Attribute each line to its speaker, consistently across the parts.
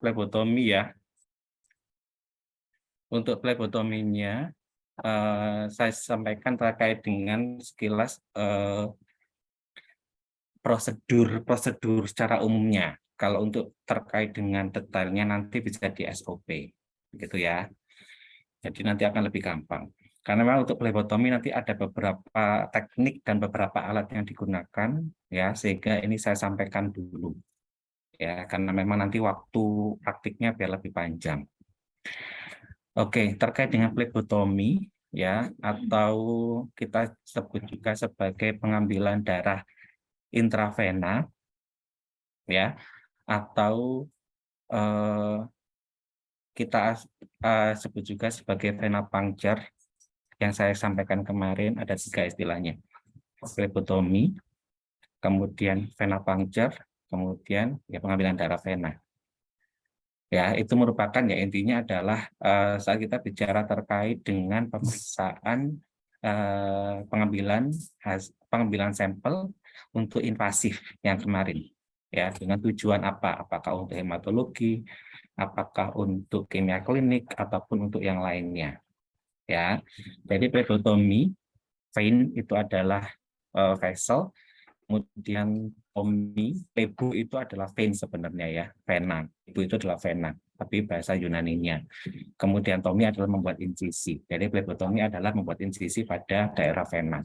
Speaker 1: flebotomi ya. Untuk flebotominya, saya sampaikan terkait dengan sekilas prosedur secara umumnya. Kalau untuk terkait dengan detailnya nanti bisa di SOP, gitu ya. Jadi nanti akan lebih gampang. Karena memang untuk flebotomi nanti ada beberapa teknik dan beberapa alat yang digunakan, ya, sehingga ini saya sampaikan dulu, ya, karena memang nanti waktu praktiknya biar lebih panjang. Oke, terkait dengan flebotomi, ya, atau kita sebut juga sebagai pengambilan darah intravena, ya, atau kita sebut juga sebagai vena puncture. Yang saya sampaikan kemarin ada 3 istilahnya, flebotomi, kemudian vena puncture, kemudian ya pengambilan darah vena. Ya, itu merupakan ya intinya adalah saat kita bicara terkait dengan pemeriksaan pengambilan sampel untuk invasif yang kemarin, ya, dengan tujuan apa? Apakah untuk hematologi, apakah untuk kimia klinik, ataupun untuk yang lainnya, ya. Jadi flebotomi vein itu adalah vessel, kemudian plebo itu adalah vein sebenarnya ya, vena. Itu adalah vena, tapi bahasa Yunaninya. Kemudian tomi adalah membuat insisi. Jadi flebotomi adalah membuat insisi pada daerah vena.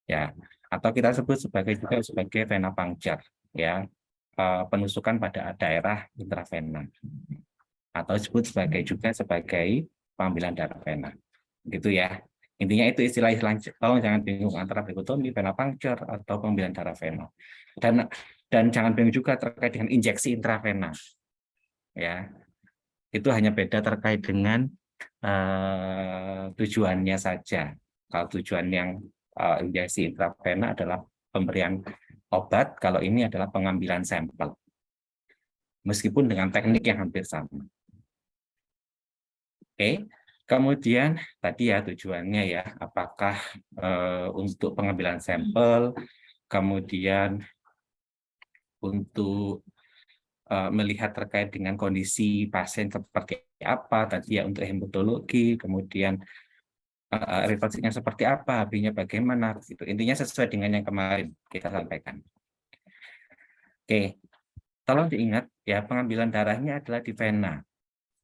Speaker 1: Ya, atau kita sebut juga sebagai vena puncture, ya. Penusukan pada daerah intravena. Atau disebut juga sebagai pengambilan darah vena. Gitu ya. Intinya itu istilah-istilah, tolong jangan bingung antara flebotomi, vena puncture, atau pengambilan darah vena. Dan jangan bingung juga terkait dengan injeksi intravena. Ya, itu hanya beda terkait dengan tujuannya saja. Kalau tujuan yang injeksi intravena adalah pemberian obat, kalau ini adalah pengambilan sampel. Meskipun dengan teknik yang hampir sama. Oke. Kemudian tadi ya tujuannya ya, apakah untuk pengambilan sampel, kemudian untuk melihat terkait dengan kondisi pasien seperti apa, tadi ya untuk hematologi, kemudian eritrositnya seperti apa, HB-nya bagaimana, gitu. Intinya sesuai dengan yang kemarin kita sampaikan. Oke, tolong diingat ya, pengambilan darahnya adalah di vena,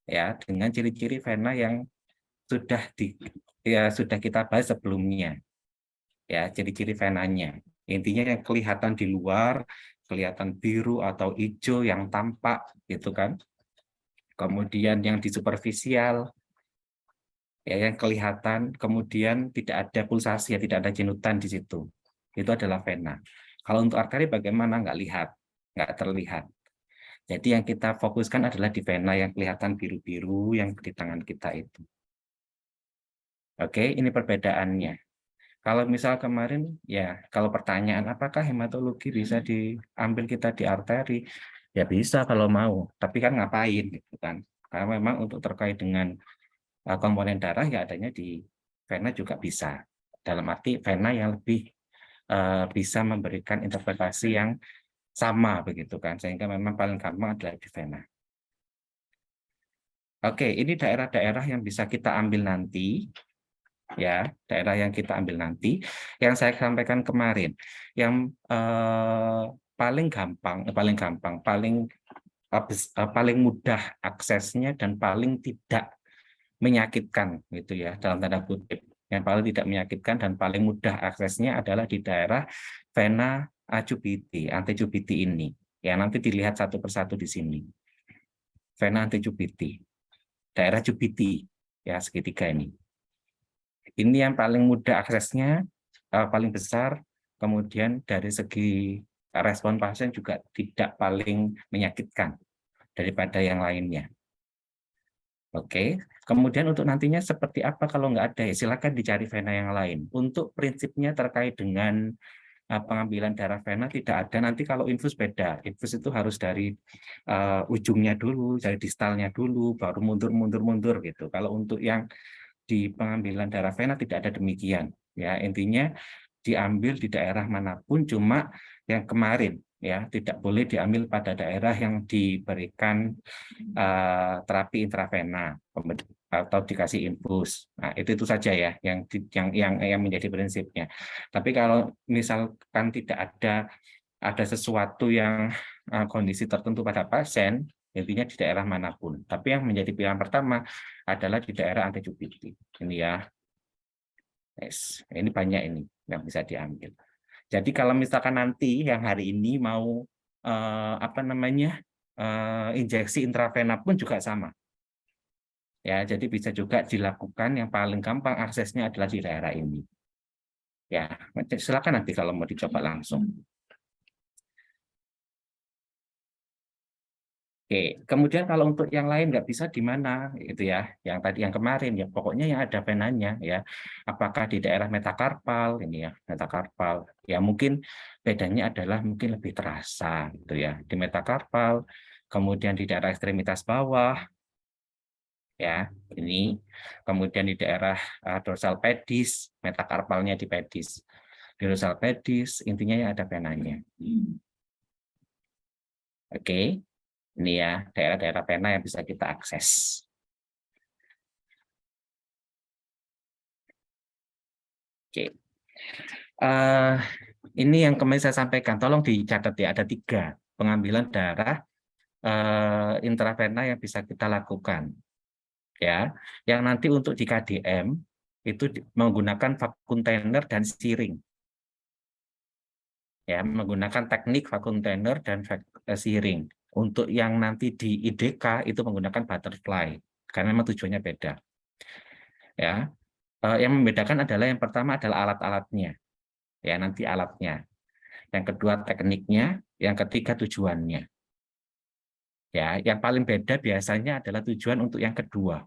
Speaker 1: ya, dengan ciri-ciri vena yang sudah kita bahas sebelumnya, ya, ciri-ciri venanya. Intinya yang kelihatan di luar, kelihatan biru atau hijau yang tampak, gitu kan. Kemudian yang di superficial, ya, yang kelihatan, kemudian tidak ada pulsasi, ya, tidak ada jenutan di situ. Itu adalah vena. Kalau untuk arteri bagaimana? Nggak terlihat. Jadi yang kita fokuskan adalah di vena yang kelihatan biru-biru yang di tangan kita itu. Oke, ini perbedaannya. Kalau misal kemarin, ya, kalau pertanyaan apakah hematologi bisa diambil kita di arteri, ya bisa kalau mau, tapi kan ngapain, gitu kan? Karena memang untuk terkait dengan komponen darah ya adanya di vena juga bisa. Dalam arti vena yang lebih bisa memberikan interpretasi yang sama, begitu kan? Sehingga memang paling gampang adalah di vena. Oke, ini daerah-daerah yang bisa kita ambil nanti. Ya, daerah yang kita ambil nanti, yang saya sampaikan kemarin, yang paling mudah aksesnya dan paling tidak menyakitkan, gitu ya, dalam tanda kutip, yang paling tidak menyakitkan dan paling mudah aksesnya adalah di daerah vena acubiti, antecubiti ini, ya, nanti dilihat satu persatu di sini, vena antecubiti, daerah cubiti, ya, segitiga ini. Ini yang paling mudah aksesnya, paling besar, kemudian dari segi respon pasien juga tidak paling menyakitkan daripada yang lainnya. Oke, kemudian untuk nantinya seperti apa kalau nggak ada, ya silakan dicari vena yang lain. Untuk prinsipnya terkait dengan pengambilan darah vena tidak ada, nanti kalau infus beda. Infus itu harus dari ujungnya dulu, dari distalnya dulu, baru mundur gitu. Kalau untuk yang di pengambilan darah vena tidak ada demikian, ya, intinya diambil di daerah manapun, cuma yang kemarin ya, tidak boleh diambil pada daerah yang diberikan terapi intravena atau dikasih infus. Nah, itu saja ya yang menjadi prinsipnya. Tapi kalau misalkan tidak ada sesuatu yang kondisi tertentu pada pasien, intinya di daerah manapun. Tapi yang menjadi pilihan pertama adalah di daerah antijubiti. Ini ya. Yes. Ini banyak ini yang bisa diambil. Jadi kalau misalkan nanti yang hari ini mau apa namanya injeksi intravena pun juga sama. Ya, jadi bisa juga dilakukan, yang paling gampang aksesnya adalah di daerah ini. Ya, silakan nanti kalau mau dicoba langsung. Oke, kemudian kalau untuk yang lain nggak bisa di mana, itu ya, yang tadi yang kemarin ya, pokoknya yang ada venanya ya, apakah di daerah metakarpal ini ya, metakarpal, ya mungkin bedanya adalah mungkin lebih terasa, gitu ya, di metakarpal, kemudian di daerah ekstremitas bawah, ya, ini, kemudian di daerah dorsal pedis, metakarpalnya di pedis, di dorsal pedis, intinya yang ada venanya. Oke. Ini ya, daerah-daerah pena yang bisa kita akses. Oke. Ini yang kemarin saya sampaikan, tolong dicatat ya, ada 3 pengambilan darah intravena yang bisa kita lakukan. Ya, yang nanti untuk di KDM itu menggunakan vakum container dan siring. Ya, menggunakan teknik vakum container dan siring. Untuk yang nanti di IDK itu menggunakan butterfly, karena memang tujuannya beda. Ya, yang membedakan adalah yang pertama adalah alat-alatnya. Ya, nanti alatnya. Yang kedua tekniknya, yang ketiga tujuannya. Ya, yang paling beda biasanya adalah tujuan untuk yang kedua.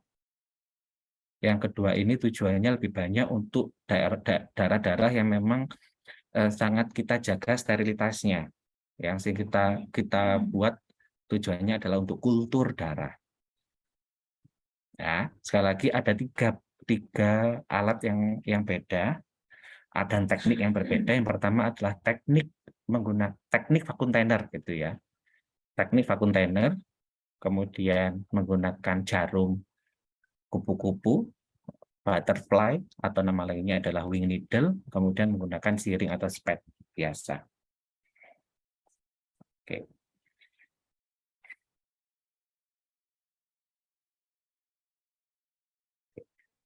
Speaker 1: Yang kedua ini tujuannya lebih banyak untuk darah-darah yang memang sangat kita jaga sterilitasnya. Yang kita buat tujuannya adalah untuk kultur darah. Ya, sekali lagi ada tiga alat yang beda dan teknik yang berbeda. Yang pertama adalah teknik menggunakan teknik vakum container gitu ya. Teknik vakum container, kemudian menggunakan jarum kupu-kupu, butterfly atau nama lainnya adalah wing needle, kemudian menggunakan siring atau spad biasa. Oke.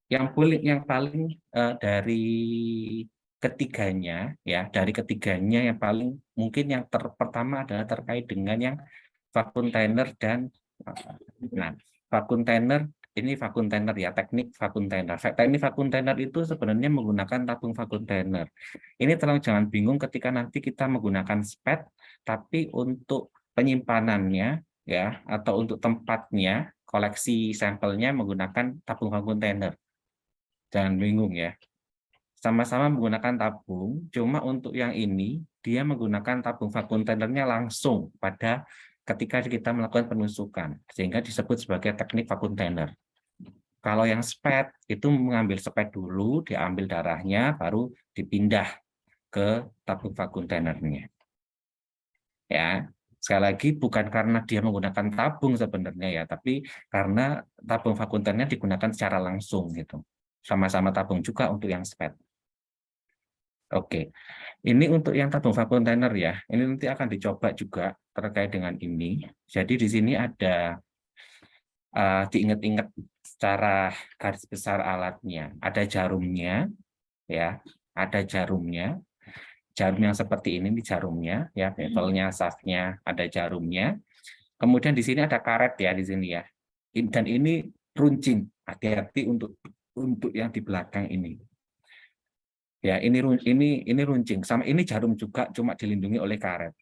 Speaker 1: Yang paling dari ketiganya ya, dari ketiganya yang paling mungkin yang pertama adalah terkait dengan yang vakum container dan vakum container ini vakum container ya, teknik vakum container. Teknik vakum container itu sebenarnya menggunakan tabung vakum container. Ini tolong jangan bingung ketika nanti kita menggunakan spad, tapi untuk penyimpanannya ya atau untuk tempatnya koleksi sampelnya menggunakan tabung vakum container. Jangan bingung ya. Sama-sama menggunakan tabung, cuma untuk yang ini dia menggunakan tabung vakum containernya langsung pada ketika kita melakukan penusukan, sehingga disebut sebagai teknik vakum container. Kalau yang spad itu mengambil spad dulu, diambil darahnya, baru dipindah ke tabung vakum containernya. Ya, sekali lagi bukan karena dia menggunakan tabung sebenarnya ya, tapi karena tabung vakum container digunakan secara langsung gitu. Sama-sama tabung juga untuk yang spad. Oke, ini untuk yang tabung vakum container ya. Ini nanti akan dicoba juga terkait dengan ini. Jadi di sini ada diingat-ingat secara garis besar alatnya. Ada jarumnya, ya, ada jarumnya. Jarum yang seperti ini di jarumnya, ya, bevelnya, shaftnya, ada jarumnya. Kemudian di sini ada karet ya di sini ya. Dan ini runcing. Hati-hati untuk yang di belakang ini. Ya, ini runcing. Sama ini jarum juga, cuma dilindungi oleh karet.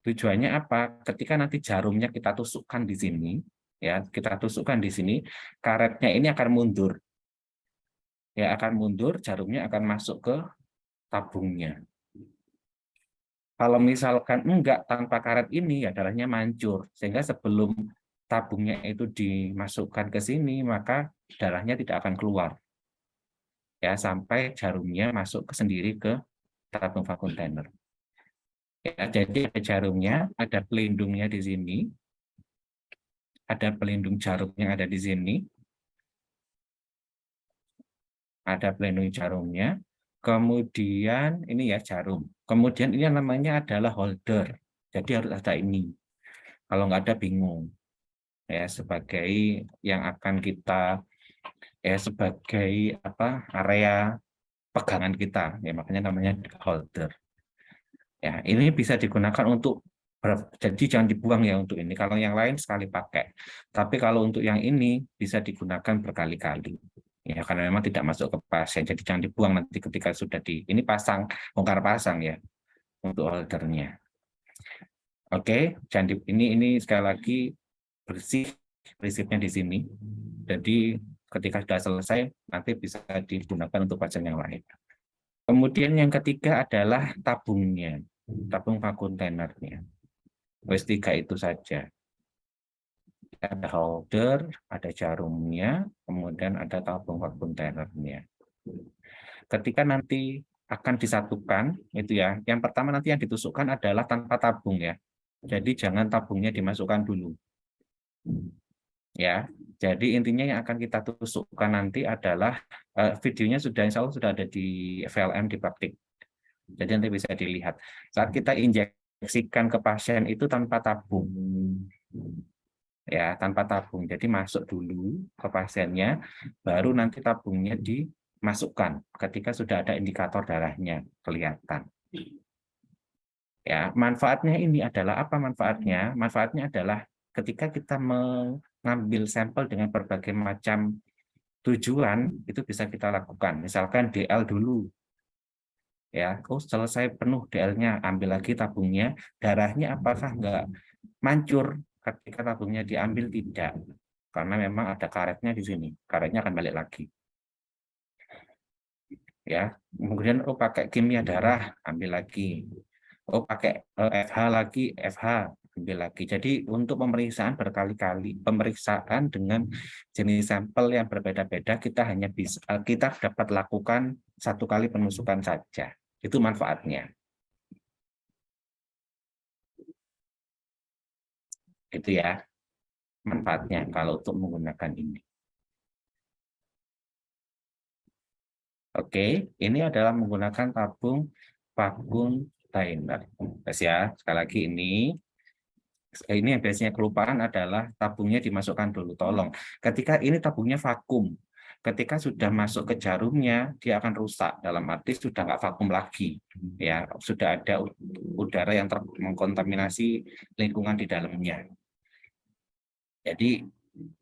Speaker 1: Tujuannya apa? Ketika nanti jarumnya kita tusukkan di sini, ya, kita tusukkan di sini, karetnya ini akan mundur. Ya, akan mundur, jarumnya akan masuk ke tabungnya. Kalau misalkan enggak tanpa karet ini, ya darahnya mancur. Sehingga sebelum tabungnya itu dimasukkan ke sini, maka darahnya tidak akan keluar. Ya, sampai jarumnya masuk sendiri ke tabung vakum container. Ya, jadi ada jarumnya, ada pelindungnya di sini, ada pelindung jarum yang ada di sini, ada pelindung jarumnya, kemudian ini ya jarum, kemudian ini namanya adalah holder, jadi harus ada ini, kalau nggak ada bingung, ya sebagai yang akan kita sebagai apa area pegangan kita, ya makanya namanya holder. Ya, ini bisa digunakan untuk jadi jangan dibuang ya untuk ini. Kalau yang lain sekali pakai. Tapi kalau untuk yang ini bisa digunakan berkali-kali. Ya, karena memang tidak masuk ke pasien. Jadi jangan dibuang nanti ketika sudah ini pasang, bongkar pasang ya untuk holdernya. Oke, jangan ini sekali lagi bersih prinsipnya di sini. Jadi ketika sudah selesai nanti bisa digunakan untuk pasien yang lain. Kemudian yang ketiga adalah tabungnya, tabung kontainernya. Wes 3 itu saja. Ada holder, ada jarumnya, kemudian ada tabung kontainernya. Ketika nanti akan disatukan, itu ya. Yang pertama nanti yang ditusukkan adalah tanpa tabung ya. Jadi jangan tabungnya dimasukkan dulu. Ya, jadi intinya yang akan kita tusukkan nanti adalah videonya insya Allah sudah ada di VLM di praktik. Jadi nanti bisa dilihat. Saat kita injeksikan ke pasien itu tanpa tabung. Ya, tanpa tabung. Jadi masuk dulu ke pasiennya, baru nanti tabungnya dimasukkan ketika sudah ada indikator darahnya kelihatan. Ya, manfaatnya ini adalah apa manfaatnya? Manfaatnya adalah ketika kita mengambil sampel dengan berbagai macam tujuan, itu bisa kita lakukan. Misalkan DL dulu, ya, selesai penuh DL-nya, ambil lagi tabungnya, darahnya apakah enggak mancur ketika tabungnya diambil? Tidak, karena memang ada karetnya di sini, karetnya akan balik lagi. Ya, kemudian pakai kimia darah, ambil lagi. Pakai FH lagi, FH ambil lagi. Jadi untuk pemeriksaan berkali-kali, pemeriksaan dengan jenis sampel yang berbeda-beda, kita dapat lakukan satu kali penusukan saja. Itu manfaatnya. Itu ya manfaatnya kalau untuk menggunakan ini. Oke, ini adalah menggunakan tabung vakum container. Ya, sekali lagi ini yang biasanya kelupaan adalah tabungnya dimasukkan dulu. Tolong, ketika ini tabungnya vakum, ketika sudah masuk ke jarumnya, dia akan rusak. Dalam arti sudah nggak vakum lagi, ya sudah ada udara yang mengkontaminasi lingkungan di dalamnya. Jadi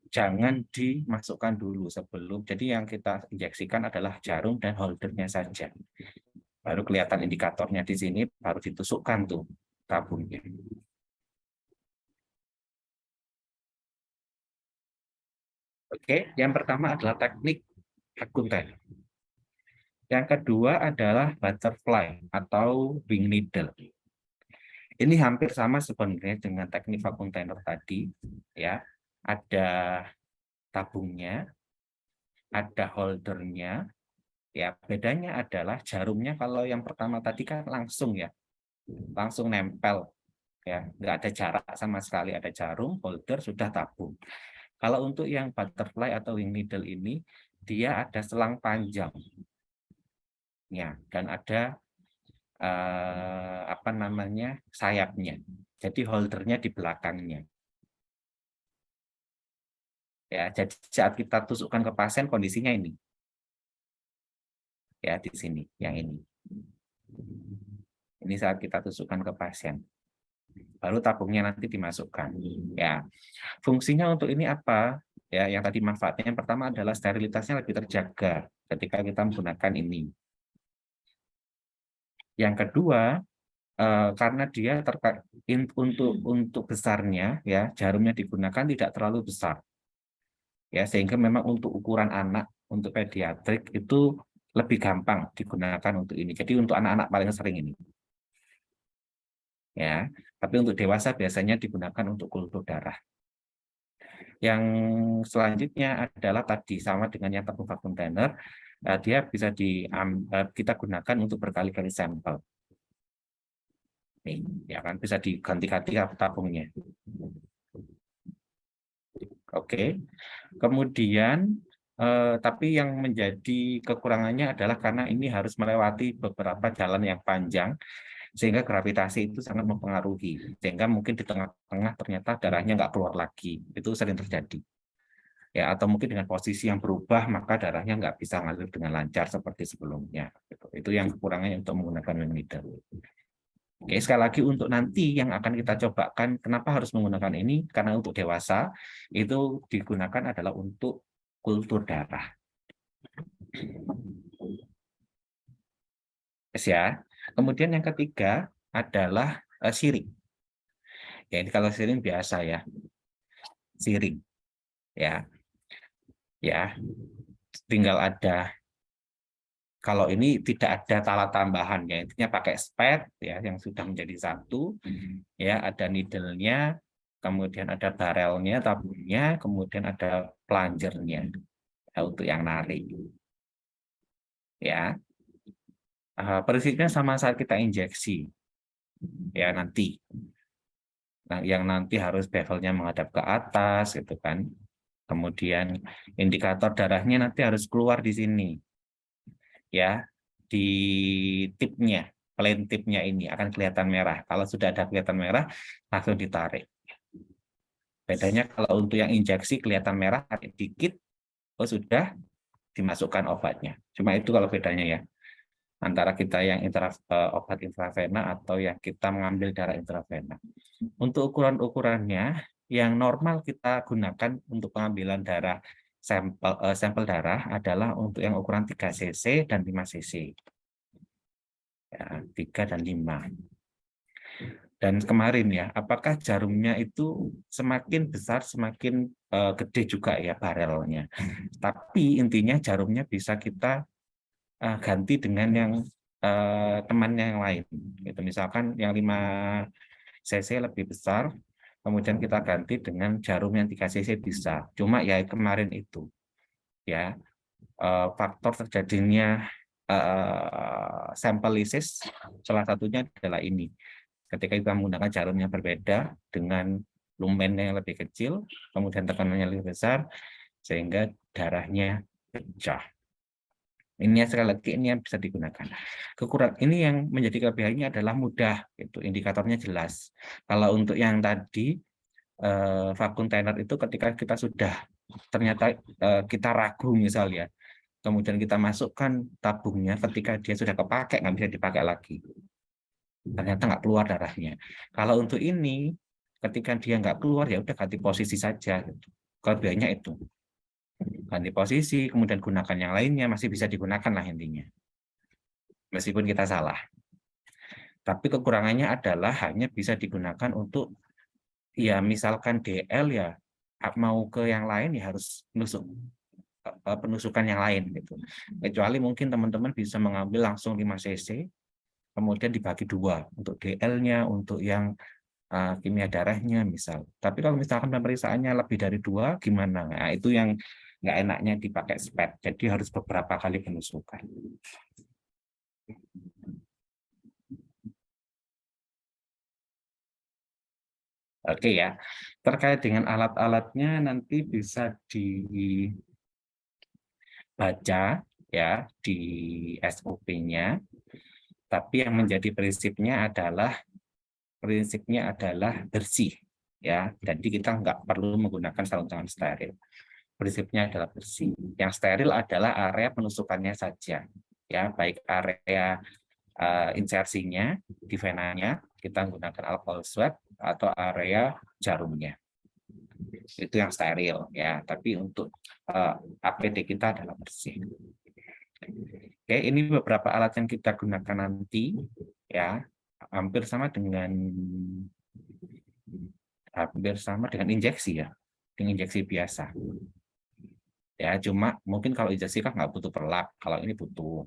Speaker 1: jangan dimasukkan dulu sebelum. Jadi yang kita injeksikan adalah jarum dan holdernya saja. Baru kelihatan indikatornya di sini, baru ditusukkan tuh tabungnya. Oke, yang pertama adalah teknik akuntan. Yang kedua adalah butterfly atau wing needle. Ini hampir sama sebenarnya dengan teknik vacuum container tadi, ya. Ada tabungnya, ada holdernya. Ya, bedanya adalah jarumnya kalau yang pertama tadi kan langsung ya, langsung nempel, ya, nggak ada jarak sama sekali, ada jarum, holder, sudah tabung. Kalau untuk yang butterfly atau wing needle ini, dia ada selang panjang, ya, dan ada apa namanya sayapnya. Jadi holdernya di belakangnya. Ya, jadi saat kita tusukkan ke pasien kondisinya ini. Ya, di sini, yang ini. Ini saat kita tusukkan ke pasien. Baru tabungnya nanti dimasukkan. Ya, fungsinya untuk ini apa? Ya, yang tadi manfaatnya yang pertama adalah sterilitasnya lebih terjaga ketika kita menggunakan ini. Yang kedua, karena dia terkait untuk besarnya, ya jarumnya digunakan tidak terlalu besar, ya sehingga memang untuk ukuran anak, untuk pediatrik itu lebih gampang digunakan untuk ini. Jadi untuk anak-anak paling sering ini, ya. Tapi untuk dewasa biasanya digunakan untuk kultur darah. Yang selanjutnya adalah tadi sama dengan yang tabung vacuum container, dia bisa kita gunakan untuk berkali-kali sampel. Nih, ya kan bisa diganti-ganti tabungnya. Oke. Kemudian tapi yang menjadi kekurangannya adalah karena ini harus melewati beberapa jalan yang panjang, sehingga gravitasi itu sangat mempengaruhi. Sehingga mungkin di tengah-tengah ternyata darahnya nggak keluar lagi. Itu sering terjadi. Ya, atau mungkin dengan posisi yang berubah, maka darahnya nggak bisa ngalir dengan lancar seperti sebelumnya. Itu yang kekurangannya untuk menggunakan wind meter. Oke, sekali lagi untuk nanti yang akan kita cobakan, kenapa harus menggunakan ini? Karena untuk dewasa itu digunakan adalah untuk kultur darah. Ya. Kemudian yang ketiga adalah siring. Ya, ini kalau siring biasa ya, siring. Ya, ya, tinggal ada. Kalau ini tidak ada tala tambahan ya, intinya pakai spet ya yang sudah menjadi satu, ya ada needle-nya, kemudian ada barrelnya, tabungnya, kemudian ada plunger-nya ya, untuk yang narik. Ya, prinsipnya sama saat kita injeksi ya nanti. Nah, yang nanti harus bevelnya menghadap ke atas gitu kan. Kemudian indikator darahnya nanti harus keluar di sini. Ya, di tipnya, plain tipnya ini akan kelihatan merah. Kalau sudah ada kelihatan merah, langsung ditarik. Bedanya kalau untuk yang injeksi kelihatan merah, tarik dikit, oh sudah dimasukkan obatnya. Cuma itu kalau bedanya ya, antara kita yang obat intravena atau yang kita mengambil darah intravena. Untuk ukuran-ukurannya, yang normal kita gunakan untuk pengambilan darah sampel darah adalah untuk yang ukuran 3 cc dan 5 cc. Ya, 3 dan 5. Dan kemarin ya, apakah jarumnya itu semakin besar, semakin gede juga ya barelnya. Tapi intinya jarumnya bisa kita ganti dengan yang temannya yang lain. Gitu. Misalkan yang 5 cc lebih besar, kemudian kita ganti dengan jarum yang 3 cc bisa. Cuma ya kemarin itu ya faktor terjadinya sampel lysis salah satunya adalah ini. Ketika kita menggunakan jarum yang berbeda dengan lumennya yang lebih kecil, kemudian tekanannya lebih besar, sehingga darahnya pecah. Ini sekali lagi ini yang bisa digunakan. Kekurangan ini yang menjadi kelebihannya adalah mudah, itu indikatornya jelas. Kalau untuk yang tadi vacuum thinner itu ketika kita sudah ternyata kita ragu misalnya, kemudian kita masukkan tabungnya, ketika dia sudah kepakai nggak bisa dipakai lagi. Ternyata nggak keluar darahnya. Kalau untuk ini, ketika dia nggak keluar ya udah ganti posisi saja. Kelebihannya itu. Ganti posisi, kemudian gunakan yang lainnya, masih bisa digunakan lah intinya. Meskipun kita salah. Tapi kekurangannya adalah hanya bisa digunakan untuk, ya misalkan DL ya, mau ke yang lain ya harus penusukan yang lain. Gitu. Kecuali mungkin teman-teman bisa mengambil langsung 5 cc, kemudian dibagi 2 untuk DL-nya, untuk yang kimia darahnya misal. Tapi kalau misalkan pemeriksaannya lebih dari 2, gimana? Nah, itu yang nggak enaknya dipakai SPET. Jadi harus beberapa kali penusukan. Oke ya. Terkait dengan alat-alatnya nanti bisa dibaca ya di SOP-nya. Tapi yang menjadi prinsipnya adalah bersih ya. Jadi kita nggak perlu menggunakan sarung tangan steril. Prinsipnya adalah bersih. Yang steril adalah area penusukannya saja ya, baik area insersinya di venanya kita menggunakan alcohol swab atau area jarumnya. Itu yang steril ya, tapi untuk APD kita adalah bersih. Oke, ini beberapa alat yang kita gunakan nanti ya, hampir sama dengan injeksi ya, dengan injeksi biasa. Ya, cuma mungkin kalau injeksi kan nggak butuh perlak, kalau ini butuh.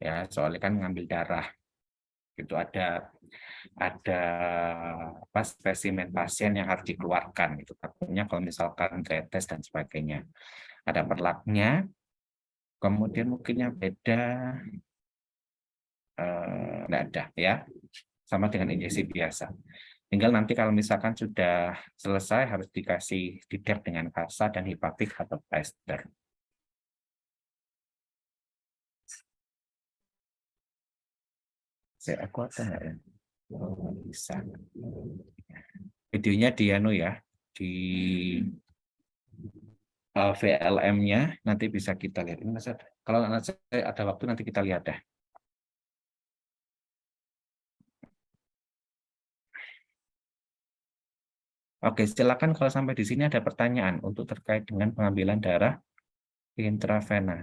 Speaker 1: Ya, soalnya kan ngambil darah. Itu ada apa spesimen pasien yang harus dikeluarkan itu takutnya kalau misalkan tes dan sebagainya. Ada perlaknya, kemudian mungkin yang beda nggak ada ya. sama dengan injeksi biasa. Tinggal nanti kalau misalkan sudah selesai harus dikasih didep dengan kasa dan hipapik atau plaster. Aku ada nggak ya? Oh, bisa. Videonya di anu ya, di VLM-nya nanti bisa kita lihat. Ini kalau nanti ada waktu nanti kita lihat dah. Oke, silakan kalau sampai di sini ada pertanyaan untuk terkait dengan pengambilan darah intravena.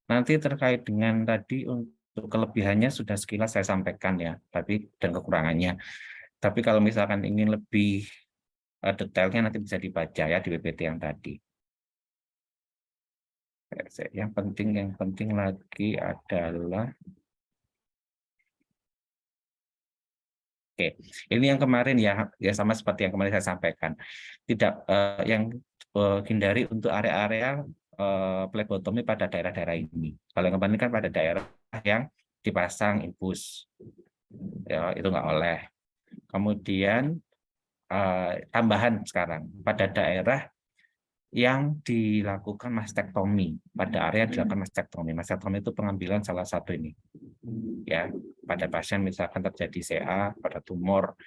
Speaker 1: Nanti terkait dengan tadi untuk kelebihannya sudah sekilas saya sampaikan ya, tapi dan kekurangannya. Tapi kalau misalkan ingin lebih detailnya nanti bisa dibaca ya di PPT yang tadi. Yang penting lagi adalah oke, ini yang kemarin ya sama seperti yang kemarin saya sampaikan. Tidak yang hindari untuk area-area plebotomi pada daerah-daerah ini. Kalau yang kemarin kan pada daerah yang dipasang infus, ya itu nggak oleh. Kemudian tambahan sekarang pada daerah yang dilakukan mastektomi, pada area dilakukan mastektomi. Mastektomi itu pengambilan salah satu ini, ya pada pasien misalkan terjadi CA pada tumor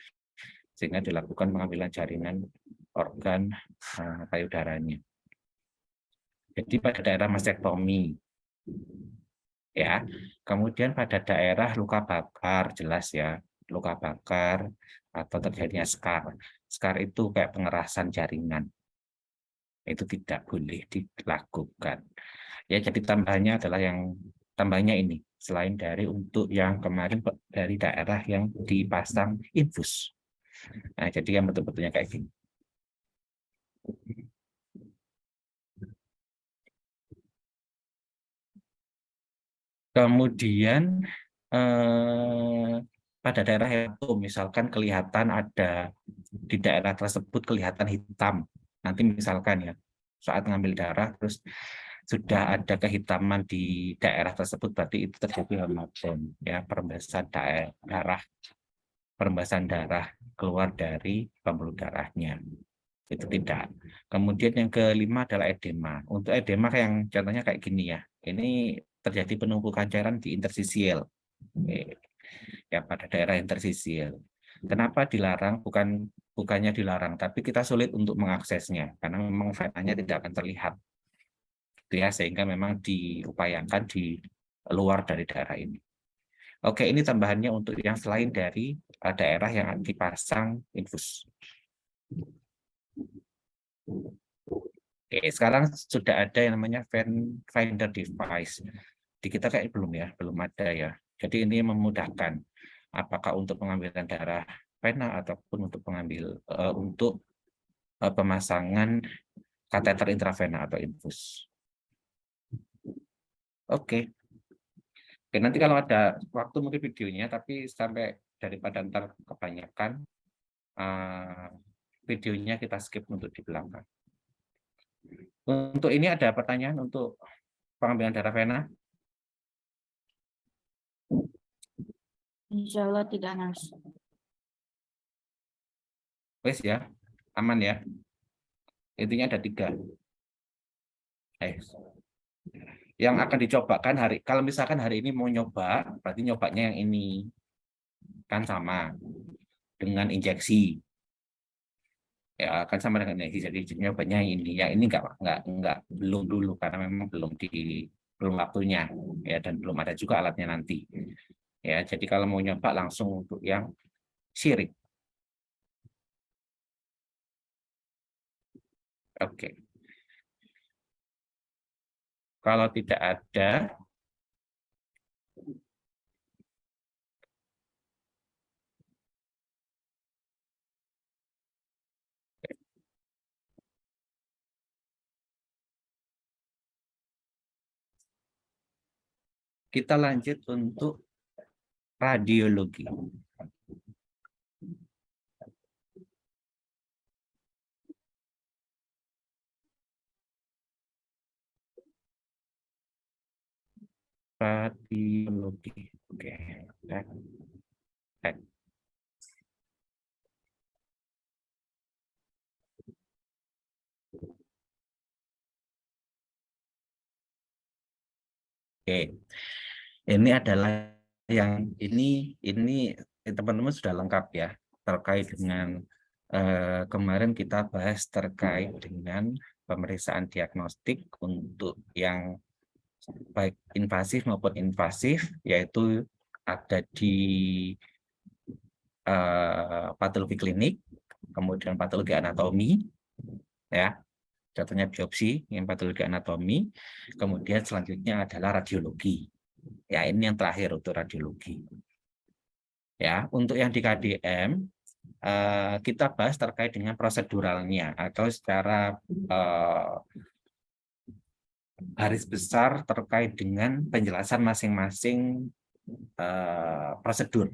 Speaker 1: sehingga dilakukan pengambilan jaringan organ payudaranya. Jadi pada daerah mastektomi, ya. Kemudian pada daerah luka bakar jelas ya, luka bakar atau terjadinya skar. Skar itu kayak pengerasan jaringan. Itu tidak boleh dilakukan. Ya, jadi tambahnya ini selain dari untuk yang kemarin dari daerah yang dipasang infus. Nah, jadi yang betul-betulnya kayak gini. Kemudian pada daerah itu misalkan kelihatan ada di daerah tersebut kelihatan hitam. Nanti misalkan ya saat ngambil darah terus sudah ada kehitaman di daerah tersebut berarti itu terjadi hematom ya, perembasan darah keluar dari pembuluh darahnya. Itu tidak. Kemudian yang kelima adalah edema. Untuk edema yang contohnya kayak gini ya. Ini terjadi penumpukan cairan di interstisial. Ya pada daerah interstisial. Kenapa dilarang? Bukannya dilarang, tapi kita sulit untuk mengaksesnya karena memang venanya tidak akan terlihat. Ya, sehingga memang diupayakan di luar dari daerah ini. Oke, ini tambahannya untuk yang selain dari daerah yang dipasang infus. Oke, sekarang sudah ada yang namanya finder device. Di kita kayak belum ada ya. Jadi ini memudahkan apakah untuk pengambilan darah vena ataupun untuk pemasangan kateter intravena atau infus. Oke. Oke, nanti kalau ada waktu mungkin videonya, tapi sampai daripada ntar kebanyakan videonya kita skip untuk di belakang. Untuk ini ada pertanyaan untuk pengambilan darah vena?
Speaker 2: Insya Allah tidak, Mas.
Speaker 1: Wes ya, aman ya. Intinya ada 3. Yang akan dicobakan kalau misalkan hari ini mau nyoba, berarti nyobanya yang ini kan sama dengan injeksi. Ya kan sama dengan injeksi. Jadi nyobanya yang ini enggak belum dulu karena memang belum waktunya ya, dan belum ada juga alatnya nanti. Ya, jadi kalau mau nyoba langsung untuk yang sirik. Oke. Kalau tidak ada, kita lanjut untuk radiologi. radiologi. Oke. Oke. Ini adalah yang ini teman-teman sudah lengkap ya terkait dengan kemarin kita bahas terkait dengan pemeriksaan diagnostik untuk yang baik invasif maupun invasif, yaitu ada di patologi klinik, kemudian patologi anatomi, ya, contohnya biopsi, yang patologi anatomi, kemudian selanjutnya adalah radiologi. Ya, ini yang terakhir untuk radiologi. Ya, untuk yang di KDM kita bahas terkait dengan proseduralnya atau secara garis besar terkait dengan penjelasan masing-masing prosedur.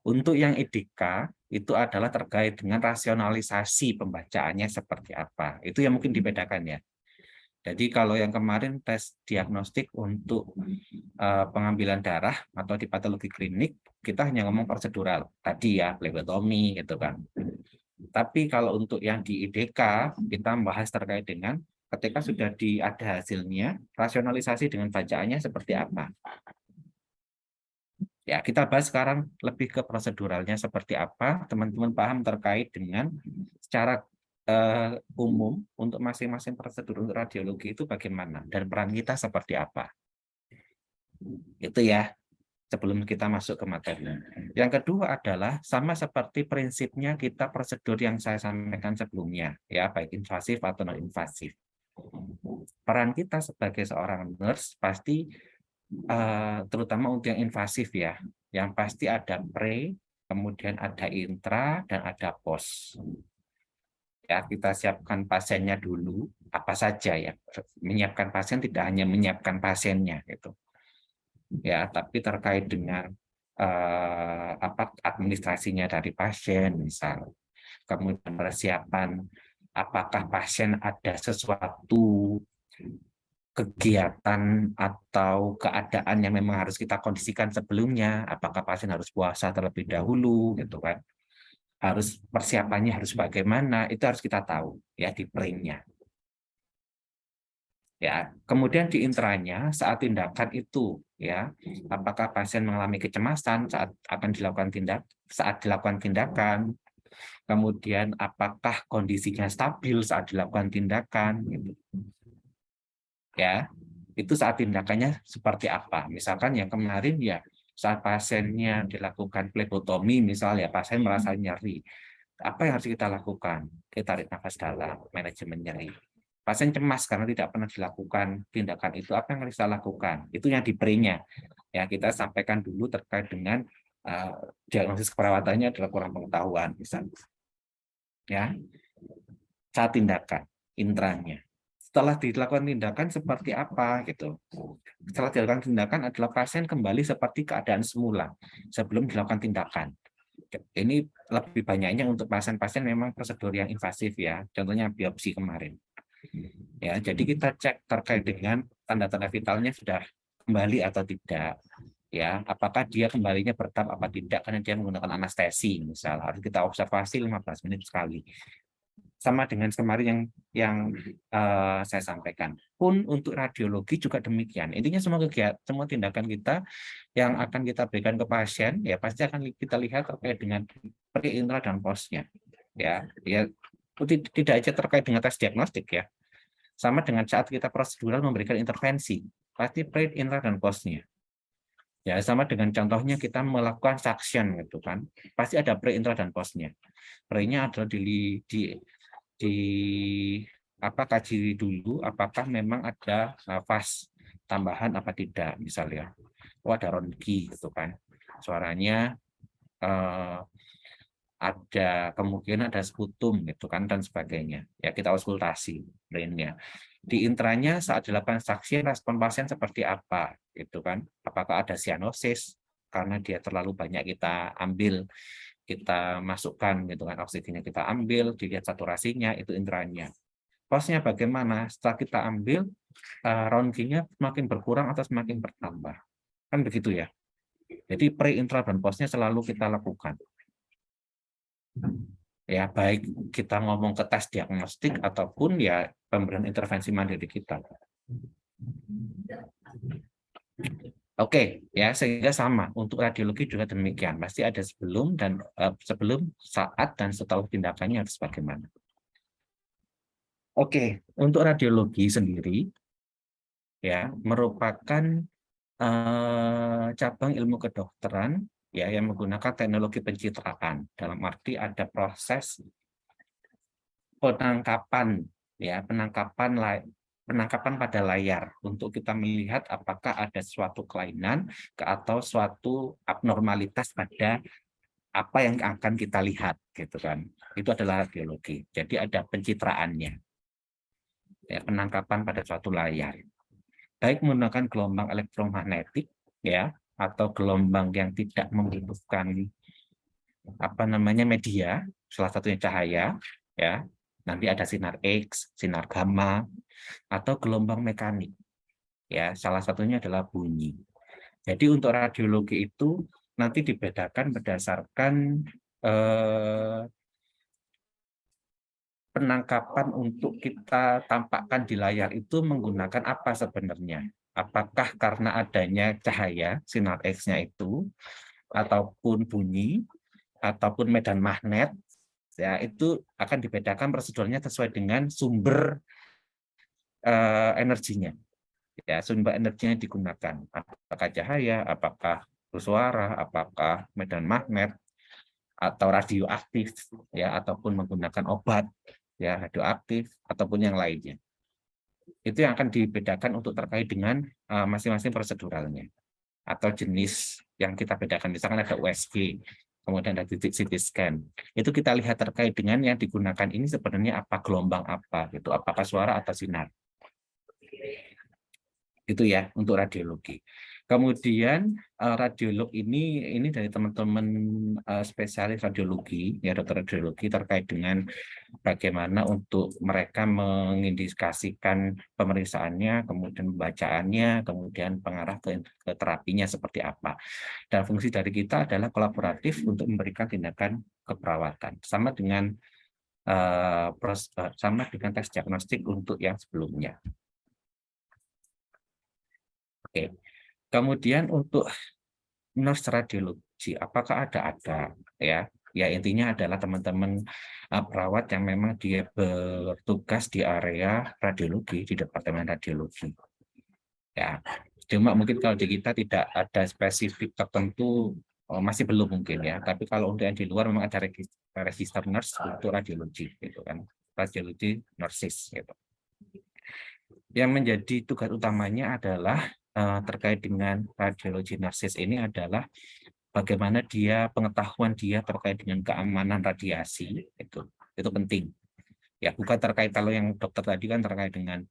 Speaker 1: Untuk yang IDK itu adalah terkait dengan rasionalisasi pembacaannya seperti apa. Itu yang mungkin dibedakan ya. Jadi kalau yang kemarin tes diagnostik untuk pengambilan darah atau di patologi klinik, kita hanya ngomong prosedural. Tadi ya, plebotomi gitu kan. Tapi kalau untuk yang di IDK, kita membahas terkait dengan ketika sudah ada hasilnya, rasionalisasi dengan bacaannya seperti apa. Ya, kita bahas sekarang lebih ke proseduralnya seperti apa, teman-teman paham terkait dengan secara umum untuk masing-masing prosedur untuk radiologi itu bagaimana, dan peran kita seperti apa. Itu ya, sebelum kita masuk ke materi. Yang kedua adalah sama seperti prinsipnya kita prosedur yang saya sampaikan sebelumnya, ya, baik invasif atau non-invasif. Peran kita sebagai seorang nurse pasti terutama untuk yang invasif ya, yang pasti ada pre, kemudian ada intra, dan ada post. Ya, kita siapkan pasiennya dulu, apa saja ya. Menyiapkan pasien tidak hanya menyiapkan pasiennya gitu. Ya, tapi terkait dengan administrasinya dari pasien misal. Kemudian persiapan apakah pasien ada sesuatu kegiatan atau keadaan yang memang harus kita kondisikan sebelumnya, apakah pasien harus puasa terlebih dahulu gitu kan, harus persiapannya harus bagaimana, itu harus kita tahu ya di pre-nya ya. Kemudian di intranya saat tindakan itu ya, apakah pasien mengalami kecemasan saat dilakukan tindakan, kemudian apakah kondisinya stabil saat dilakukan tindakan gitu ya. Itu saat tindakannya seperti apa. Misalkan yang kemarin ya saat pasiennya dilakukan plebotomi misalnya, pasien merasa nyeri. Apa yang harus kita lakukan? Kita tarik nafas dalam, manajemen nyeri. Pasien cemas karena tidak pernah dilakukan tindakan itu, apa yang harus kita lakukan? Itu yang di pre-nya. Ya, kita sampaikan dulu terkait dengan diagnosis keperawatannya adalah kurang pengetahuan misalnya. Ya. Saat tindakan, intranya. Setelah dilakukan tindakan seperti apa gitu. Setelah dilakukan tindakan adalah pasien kembali seperti keadaan semula sebelum dilakukan tindakan. Ini lebih banyaknya untuk pasien-pasien memang prosedur yang invasif ya, contohnya biopsi kemarin. Ya, jadi kita cek terkait dengan tanda-tanda vitalnya sudah kembali atau tidak. Ya, apakah dia kembalinya bertahap apa tidak karena dia menggunakan anestesi misal, harus kita observasi 15 menit sekali. Sama dengan kemarin yang saya sampaikan. Pun untuk radiologi juga demikian. Intinya semua kegiatan, semua tindakan kita yang akan kita berikan ke pasien, ya pasti akan kita lihat terkait dengan pre, intra, dan postnya. Ya, tidak aja terkait dengan tes diagnostik ya. Sama dengan saat kita prosedural memberikan intervensi, pasti pre, intra, dan postnya. Ya, sama dengan contohnya kita melakukan suction gitu kan, pasti ada pre, intra, dan postnya. Pre-nya adalah kaji dulu apakah memang ada nafas tambahan apa tidak misalnya. Ada ronki gitu kan, suaranya ada kemungkinan ada sputum gitu kan dan sebagainya. Ya, kita auskultasi brainnya. Di intranya saat dilakukan saksi respon pasien seperti apa gitu kan. Apakah ada sianosis karena dia terlalu banyak kita ambil, kita masukkan gitu kan, oksigennya kita ambil, dilihat saturasinya, itu intranya. Postnya bagaimana? Setelah kita ambil, round-nya semakin berkurang atau semakin bertambah. Kan begitu ya. Jadi pre, intra, dan postnya selalu kita lakukan. Ya, baik kita ngomong ke tes diagnostik ataupun ya pemberian intervensi mandiri kita. Oke, ya sehingga sama untuk radiologi juga demikian. Pasti ada sebelum dan sebelum, saat, dan setelah tindakannya harus bagaimana. Oke, untuk radiologi sendiri ya merupakan cabang ilmu kedokteran ya yang menggunakan teknologi pencitraan. Dalam arti ada proses penangkapan ya, penangkapan pada layar untuk kita melihat apakah ada suatu kelainan atau suatu abnormalitas pada apa yang akan kita lihat gitu kan. Itu adalah radiologi. Jadi ada pencitraannya. Ya, penangkapan pada suatu layar. Baik menggunakan gelombang elektromagnetik ya atau gelombang yang tidak membutuhkan media, salah satunya cahaya ya. Nanti ada sinar X, sinar gamma, atau gelombang mekanik. Ya, salah satunya adalah bunyi. Jadi untuk radiologi itu nanti dibedakan berdasarkan penangkapan untuk kita tampakkan di layar itu menggunakan apa sebenarnya? Apakah karena adanya cahaya, sinar X-nya itu, ataupun bunyi, ataupun medan magnet, ya itu akan dibedakan prosedurnya sesuai dengan sumber energinya. Ya, sumber energinya digunakan. Apakah cahaya, apakah suara, apakah medan magnet, atau radioaktif, ya, ataupun menggunakan obat, ya, radioaktif, ataupun yang lainnya. Itu yang akan dibedakan untuk terkait dengan masing-masing proseduralnya. Atau jenis yang kita bedakan, misalkan ada USG, kemudian ada CT scan. Itu kita lihat terkait dengan yang digunakan ini sebenarnya apa, gelombang apa, gitu, apakah suara atau sinar. Itu ya untuk radiologi. Kemudian radiolog ini dari teman-teman spesialis radiologi, ya dokter radiologi terkait dengan bagaimana untuk mereka mengindikasikan pemeriksaannya, kemudian pembacaannya, kemudian pengarah ke terapinya seperti apa. Dan fungsi dari kita adalah kolaboratif untuk memberikan tindakan keperawatan, sama dengan tes diagnostik untuk yang sebelumnya. Oke. Kemudian untuk nurse radiologi, apakah ada ya? Ya intinya adalah teman-teman perawat yang memang dia bertugas di area radiologi, di departemen radiologi. Ya, cuma mungkin kalau di kita tidak ada spesifik tertentu, masih belum mungkin ya. Tapi kalau untuk yang di luar memang ada register nurse untuk radiologi, gitu kan? Radiologi nurses, gitu. Yang menjadi tugas utamanya adalah terkait dengan radiologi nurses ini adalah bagaimana pengetahuan dia terkait dengan keamanan radiasi, itu penting. Ya, bukan terkait, kalau yang dokter tadi kan terkait dengan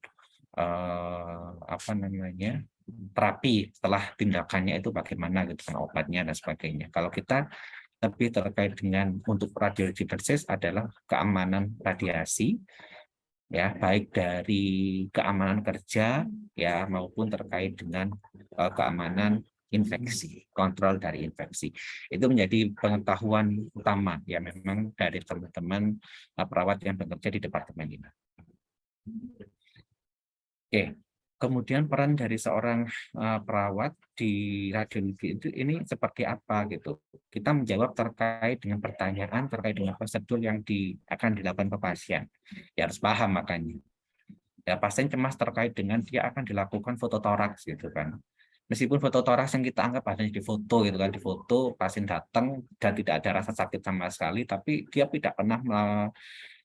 Speaker 1: terapi setelah tindakannya itu bagaimana gitu kan, obatnya dan sebagainya. Kalau kita lebih terkait dengan untuk radiologi nurses adalah keamanan radiasi, ya, baik dari keamanan kerja ya maupun terkait dengan keamanan infeksi, kontrol dari infeksi. Itu menjadi pengetahuan utama ya memang dari teman-teman perawat yang bekerja di departemen ini. Oke. Kemudian peran dari seorang perawat di radiologi itu ini seperti apa gitu. Kita menjawab terkait dengan pertanyaan terkait dengan prosedur yang akan dilakukan ke pasien. Ya harus paham makanya. Ya pasien cemas terkait dengan dia akan dilakukan fototoraks gitu kan. Meskipun fototoraks yang kita anggap hanya di foto gitu kan, di foto pasien datang dan tidak ada rasa sakit sama sekali, tapi dia tidak pernah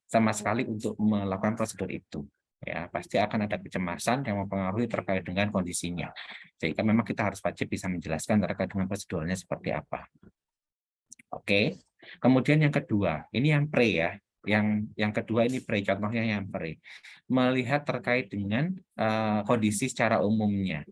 Speaker 1: sama sekali untuk melakukan prosedur itu. Ya, pasti akan ada kecemasan yang mempengaruhi terkait dengan kondisinya. Sehingga memang kita harus wajib bisa menjelaskan terkait dengan prosedurnya seperti apa. Oke. Kemudian yang kedua, ini yang pre ya. Yang kedua ini pre, contohnya yang pre. Melihat terkait dengan kondisi secara umumnya.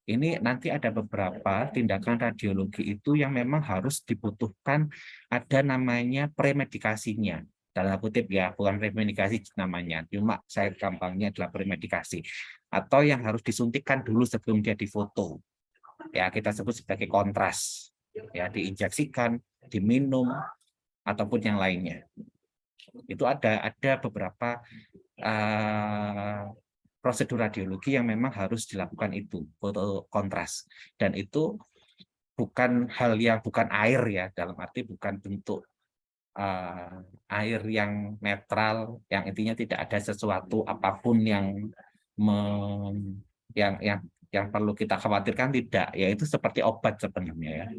Speaker 1: Ini nanti ada beberapa tindakan radiologi itu yang memang harus dibutuhkan ada namanya premedikasinya. dalam kutip ya, bukan premedikasi namanya, cuma saya gampangnya adalah premedikasi, atau yang harus disuntikkan dulu sebelum dia difoto, ya kita sebut sebagai kontras, ya diinjeksikan, diminum, ataupun yang lainnya. Itu ada beberapa prosedur radiologi yang memang harus dilakukan itu, foto kontras, dan itu bukan hal yang bukan air ya, dalam arti bukan bentuk air yang netral, yang intinya tidak ada sesuatu apapun yang yang perlu kita khawatirkan, tidak, yaitu seperti obat sebenarnya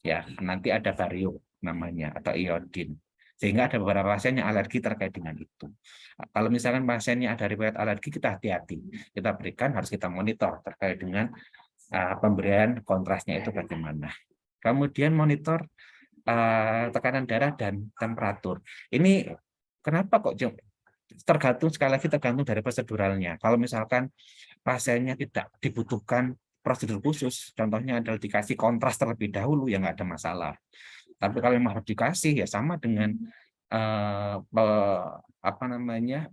Speaker 1: ya nanti ada barium namanya atau iodin, sehingga ada beberapa pasien yang alergi terkait dengan itu. Kalau misalkan pasiennya ada riwayat alergi, kita hati-hati, kita berikan, harus kita monitor terkait dengan pemberian kontrasnya itu bagaimana. Kemudian monitor tekanan darah dan temperatur. Ini kenapa kok tergantung, sekali lagi tergantung dari proseduralnya. Kalau misalkan pasiennya tidak dibutuhkan prosedur khusus, contohnya adalah dikasih kontras terlebih dahulu, ya nggak ada masalah. Tapi kalau memang harus dikasih, ya sama dengan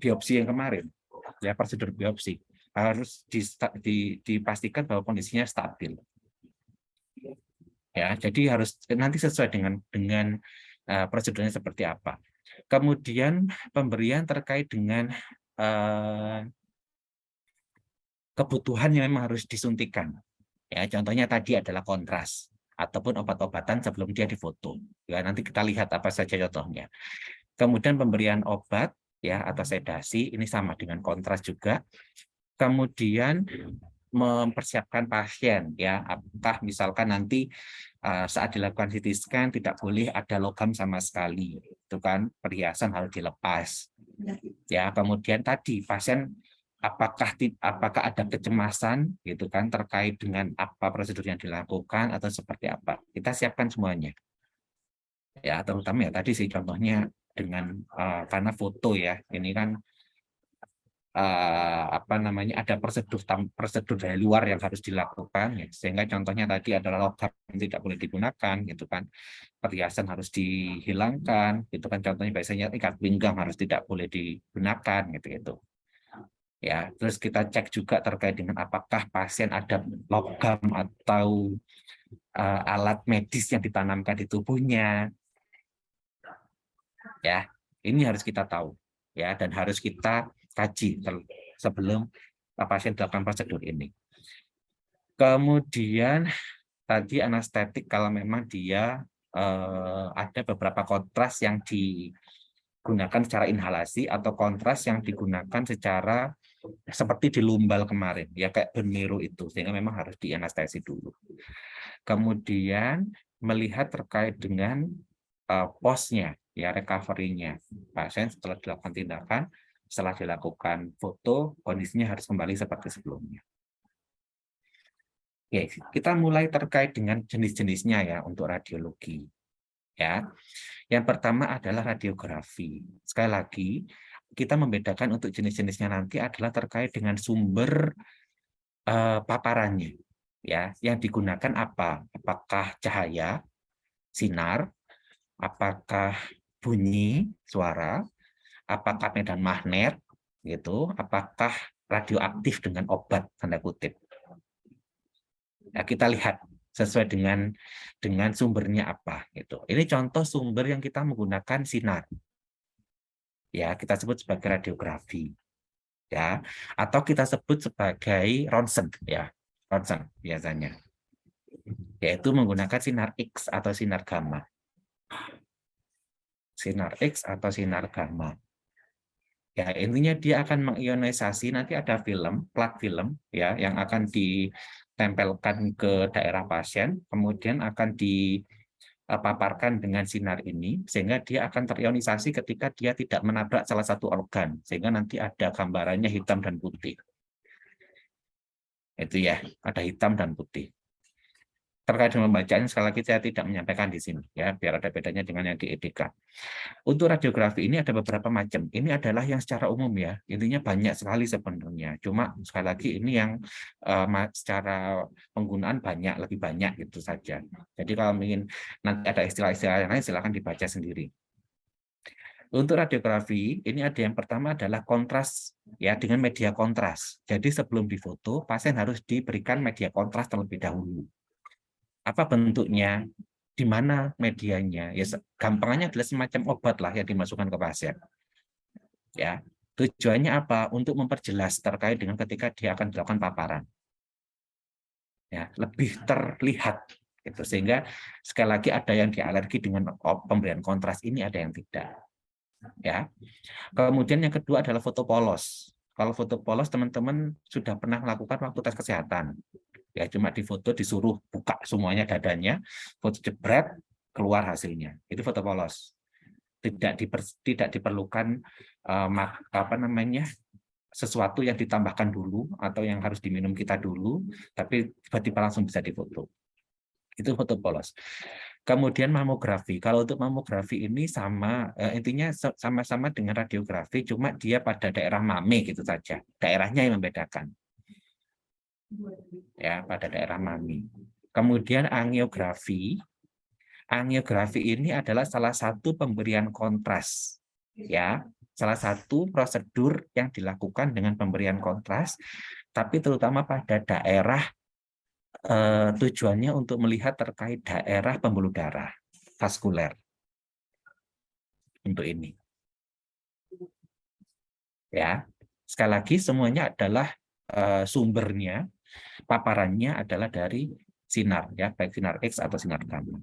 Speaker 1: biopsi yang kemarin, ya prosedur biopsi harus dipastikan bahwa kondisinya stabil. Ya, jadi harus nanti sesuai dengan prosedurnya seperti apa. Kemudian pemberian terkait dengan kebutuhan yang memang harus disuntikan. Ya, contohnya tadi adalah kontras ataupun obat-obatan sebelum dia difoto. Ya, nanti kita lihat apa saja contohnya. Kemudian pemberian obat ya atau sedasi, ini sama dengan kontras juga. Kemudian mempersiapkan pasien ya, apakah misalkan nanti saat dilakukan CT scan tidak boleh ada logam sama sekali, itu kan perhiasan harus dilepas ya. Kemudian tadi pasien apakah ada kecemasan gitu kan terkait dengan apa prosedur yang dilakukan atau seperti apa, kita siapkan semuanya ya, terutama ya tadi sih contohnya dengan karena foto ya, ini kan ada prosedur dari luar yang harus dilakukan ya, sehingga contohnya tadi adalah logam tidak boleh digunakan gitu kan, perhiasan harus dihilangkan gitu kan, contohnya biasanya ikat pinggang harus tidak boleh digunakan gitu ya. Terus kita cek juga terkait dengan apakah pasien ada logam atau alat medis yang ditanamkan di tubuhnya ya, ini harus kita tahu ya, dan harus kita kaji sebelum pasien dilakukan prosedur ini. Kemudian tadi anestetik, kalau memang dia ada beberapa kontras yang digunakan secara inhalasi atau kontras yang digunakan secara seperti di lumbal kemarin ya, kayak Beniru itu, sehingga memang harus dianestesi dulu. Kemudian melihat terkait dengan posnya ya, recovery-nya pasien setelah dilakukan tindakan, setelah dilakukan foto, kondisinya harus kembali seperti sebelumnya. Oke, kita mulai terkait dengan jenis-jenisnya ya untuk radiologi ya. Yang pertama adalah radiografi. Sekali lagi kita membedakan untuk jenis-jenisnya nanti adalah terkait dengan sumber paparannya ya, yang digunakan apakah cahaya, sinar, apakah bunyi, suara, apakah medan magnet, gitu, apakah radioaktif dengan obat, tanda kutip. Nah, kita lihat sesuai dengan sumbernya apa. Gitu. Ini contoh sumber yang kita menggunakan sinar. Ya, kita sebut sebagai radiografi. Ya, atau kita sebut sebagai ronsen. Ya, ronsen biasanya. Yaitu menggunakan sinar X atau sinar gamma. Sinar X atau sinar gamma. Ya, intinya dia akan mengionisasi, nanti ada plat film ya yang akan ditempelkan ke daerah pasien, kemudian akan dipaparkan dengan sinar ini sehingga dia akan terionisasi ketika dia tidak menabrak salah satu organ, sehingga nanti ada gambarannya hitam dan putih. Itu ya, ada hitam dan putih. Terkait dengan pembacaan, sekali lagi saya tidak menyampaikan di sini ya, biar ada bedanya dengan yang di EDK. Untuk radiografi ini ada beberapa macam. Ini adalah yang secara umum ya, intinya banyak sekali sebenarnya. Cuma sekali lagi ini yang secara penggunaan lebih banyak gitu saja. Jadi kalau ingin nanti ada istilah-istilah yang lain, silakan dibaca sendiri. Untuk radiografi, ini ada yang pertama adalah kontras ya dengan media kontras. Jadi sebelum difoto, pasien harus diberikan media kontras terlebih dahulu. Apa bentuknya? Di mana medianya? Ya gampangnya adalah semacam obat lah yang dimasukkan ke pasien. Ya, tujuannya apa? Untuk memperjelas terkait dengan ketika dia akan dilakukan paparan. Ya, lebih terlihat gitu. Sehingga sekali lagi ada yang dialergi dengan pemberian kontras ini, ada yang tidak. Ya. Kemudian yang kedua adalah foto polos. Kalau foto polos teman-teman sudah pernah melakukan waktu tes kesehatan. Ya cuma difoto disuruh buka semuanya dadanya, foto jebret keluar hasilnya. Itu foto polos. Tidak diperlukan apa namanya? Sesuatu yang ditambahkan dulu atau yang harus diminum kita dulu, tapi tiba-tiba langsung bisa difoto. Itu foto polos. Kemudian mamografi. Kalau untuk mamografi ini sama intinya sama-sama dengan radiografi, cuma dia pada daerah mame gitu saja. Daerahnya yang membedakan. Ya, pada daerah mame. Kemudian angiografi. Angiografi ini adalah salah satu pemberian kontras. Ya, salah satu prosedur yang dilakukan dengan pemberian kontras, tapi terutama pada daerah tujuannya untuk melihat terkait daerah pembuluh darah vaskuler untuk ini. Ya, sekali lagi semuanya adalah sumbernya, paparannya adalah dari sinar, ya, baik sinar X atau sinar gamma.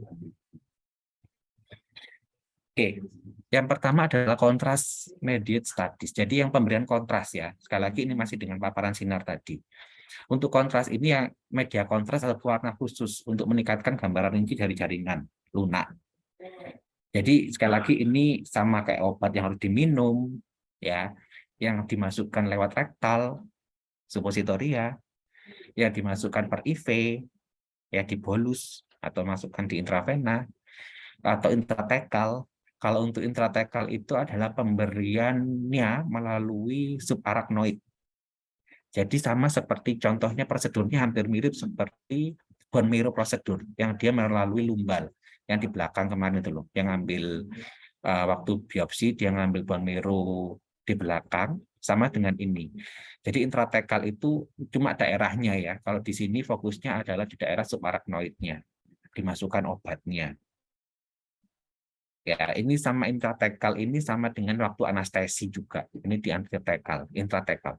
Speaker 1: Oke, yang pertama adalah kontras mediate studies. Jadi yang pemberian kontras ya, sekali lagi ini masih dengan paparan sinar tadi. Untuk kontras ini yang media kontras atau warna khusus untuk meningkatkan gambaran rinci dari jaringan lunak. Jadi sekali lagi ini sama kayak obat yang harus diminum, ya, yang dimasukkan lewat rektal, suppositoria, yang dimasukkan per IV, ya di bolus atau masukkan di intravena atau intratekal. Kalau untuk intratekal itu adalah pemberiannya melalui subarachnoid. Jadi sama seperti contohnya prosedurnya hampir mirip seperti bone marrow prosedur yang dia melalui lumbal yang di belakang kemarin itu loh, yang ambil waktu biopsi dia ngambil bone marrow di belakang sama dengan ini. Jadi intratekal itu cuma daerahnya ya. Kalau di sini fokusnya adalah di daerah subarachnoidnya, dimasukkan obatnya. Ya, ini sama intratekal ini sama dengan waktu anestesi juga. Ini di antetekal, intratekal.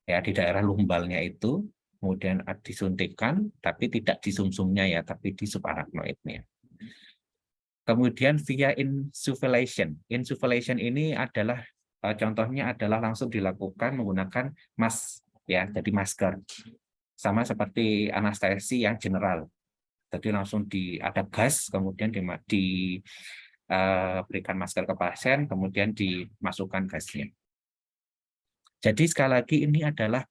Speaker 1: Ya, di daerah lumbalnya itu kemudian disuntikkan tapi tidak di sumsumnya ya, tapi di subarachnoidnya. Kemudian via insuflation. Insuflation ini adalah contohnya adalah langsung dilakukan menggunakan ya, jadi masker. Sama seperti anestesi yang general. Jadi langsung ada gas, kemudian diberikan masker ke pasien, kemudian dimasukkan gasnya. Jadi sekali lagi ini adalah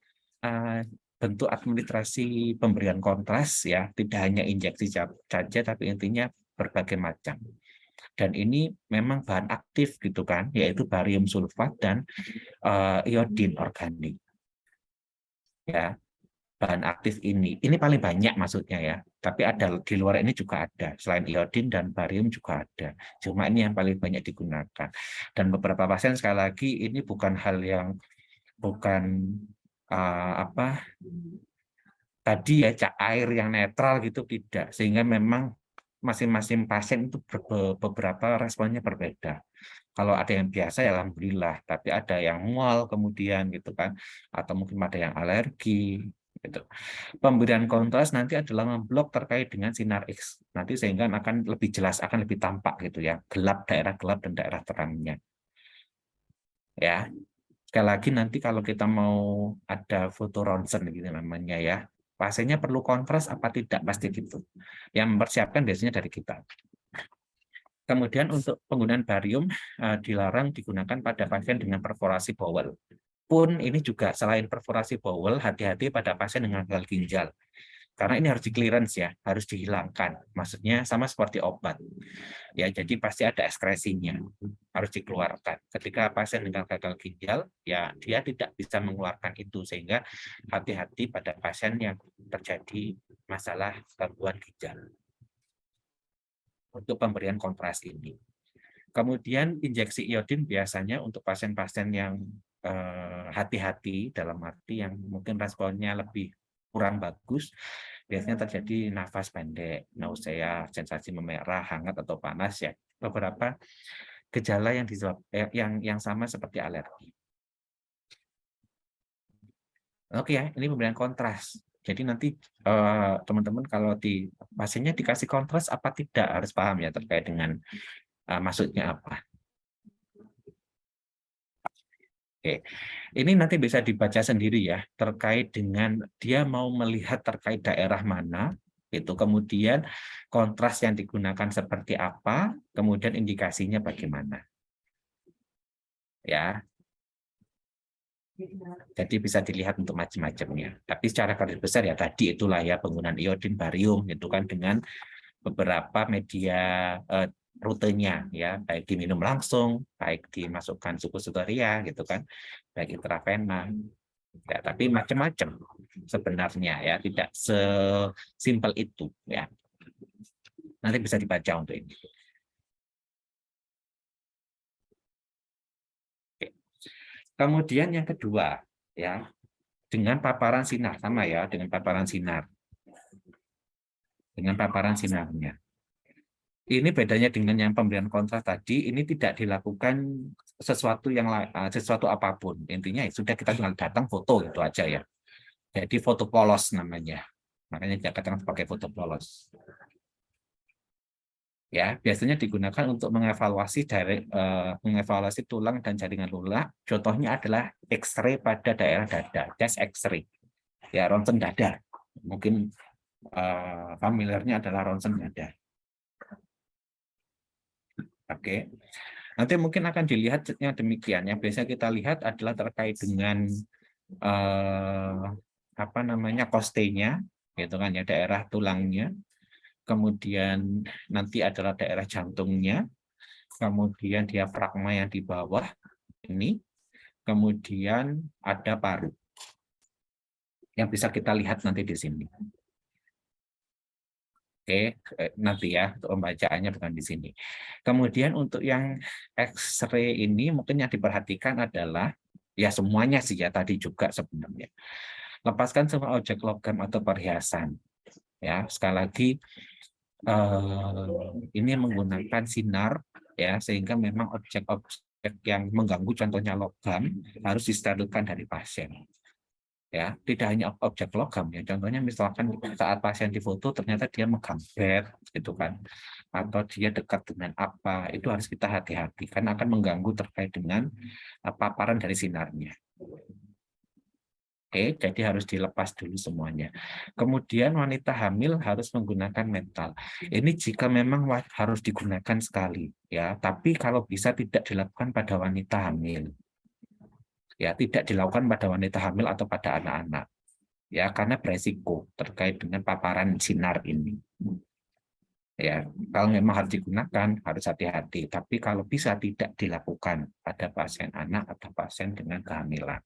Speaker 1: bentuk administrasi pemberian kontras ya, tidak hanya injeksi saja, tapi intinya berbagai macam. Dan ini memang bahan aktif gitu kan, yaitu barium sulfat dan iodin organik. Ya, bahan aktif ini paling banyak maksudnya ya. Tapi ada di luar ini juga ada, selain iodin dan barium juga ada. Cuma ini yang paling banyak digunakan. Dan beberapa pasien sekali lagi ini bukan hal yang apa tadi ya air yang netral gitu tidak, sehingga memang masing-masing pasien itu beberapa responnya berbeda. Kalau ada yang biasa ya alhamdulillah, tapi ada yang mual kemudian gitu kan, atau mungkin ada yang alergi gitu. Pemberian kontras nanti adalah memblok terkait dengan sinar X nanti, sehingga akan lebih jelas, akan lebih tampak gitu ya, daerah gelap dan daerah terangnya. Ya, sekali lagi nanti kalau kita mau ada foto ronsen gitu namanya ya, pasiennya perlu kontras apa tidak, pasti gitu. Yang mempersiapkan biasanya dari kita. Kemudian untuk penggunaan barium dilarang digunakan pada pasien dengan perforasi bowel. Pun ini juga selain perforasi bowel, hati-hati pada pasien dengan gagal ginjal. Karena ini harus di-clearance ya, harus dihilangkan. Maksudnya sama seperti obat. Ya, jadi pasti ada ekskresinya, harus dikeluarkan. Ketika pasien dengan gagal ginjal, ya dia tidak bisa mengeluarkan itu, sehingga hati-hati pada pasien yang terjadi masalah gangguan ginjal untuk pemberian kontras ini. Kemudian injeksi iodin biasanya untuk pasien-pasien yang hati-hati, dalam arti yang mungkin responnya lebih kurang bagus, biasanya terjadi nafas pendek, nausea, sensasi memerah, hangat atau panas ya. Beberapa gejala yang yang sama seperti alergi. Oke ya, ini pemberian kontras. Jadi nanti teman-teman kalau di pasiennya dikasih kontras apa tidak harus paham ya terkait dengan maksudnya apa. Oke, ini nanti bisa dibaca sendiri ya terkait dengan dia mau melihat terkait daerah mana, itu kemudian kontras yang digunakan seperti apa, kemudian indikasinya bagaimana, ya. Jadi bisa dilihat untuk macam-macamnya. Tapi secara garis besar ya tadi itulah ya penggunaan iodin, barium itu kan dengan beberapa media rutenya ya, baik diminum langsung, baik dimasukkan suppositoria gitu kan, baik intravena. Ya, tapi macam-macam sebenarnya ya, tidak sesimpel itu ya. Nanti bisa dibaca untuk ini. Oke. Kemudian yang kedua ya, dengan paparan sinar sama ya, dengan paparan sinar. Dengan paparan sinarnya. Ini bedanya dengan yang pemberian kontras tadi, ini tidak dilakukan sesuatu apapun. Intinya ya sudah kita tinggal datang foto itu aja ya. Jadi foto polos namanya. Makanya dikatakan sebagai foto polos. Ya, biasanya digunakan untuk mengevaluasi tulang dan jaringan lunak. Contohnya adalah X-ray pada daerah dada, chest X-ray. Ya, ronsen dada. Mungkin familiarnya adalah ronsen dada. Oke. Nanti mungkin akan dilihatnya demikian. Yang biasa kita lihat adalah terkait dengan apa namanya kostenya, gitu kan ya, daerah tulangnya. Kemudian nanti adalah daerah jantungnya, kemudian diafragma yang di bawah ini, kemudian ada paru yang bisa kita lihat nanti di sini. Oke, nanti ya untuk pembacaannya bukan di sini. Kemudian untuk yang X-ray ini mungkin yang diperhatikan adalah ya semuanya sih ya tadi juga sebenarnya. Lepaskan semua objek logam atau perhiasan. Ya, sekali lagi ini menggunakan sinar ya sehingga memang objek-objek yang mengganggu contohnya logam harus disterilkan dari pasien. Ya, tidak hanya objek logam ya, contohnya misalkan saat pasien difoto ternyata dia megang bed gitu kan, atau dia dekat dengan apa, itu harus kita hati-hati karena akan mengganggu terkait dengan paparan dari sinarnya. Oke, jadi harus dilepas dulu semuanya. Kemudian wanita hamil harus menggunakan mental. Ini jika memang harus digunakan sekali ya, tapi kalau bisa tidak dilakukan pada wanita hamil. Ya, tidak dilakukan pada wanita hamil atau pada anak-anak. Ya, karena beresiko terkait dengan paparan sinar ini. Ya, kalau memang harus digunakan harus hati-hati, tapi kalau bisa tidak dilakukan pada pasien anak atau pasien dengan kehamilan.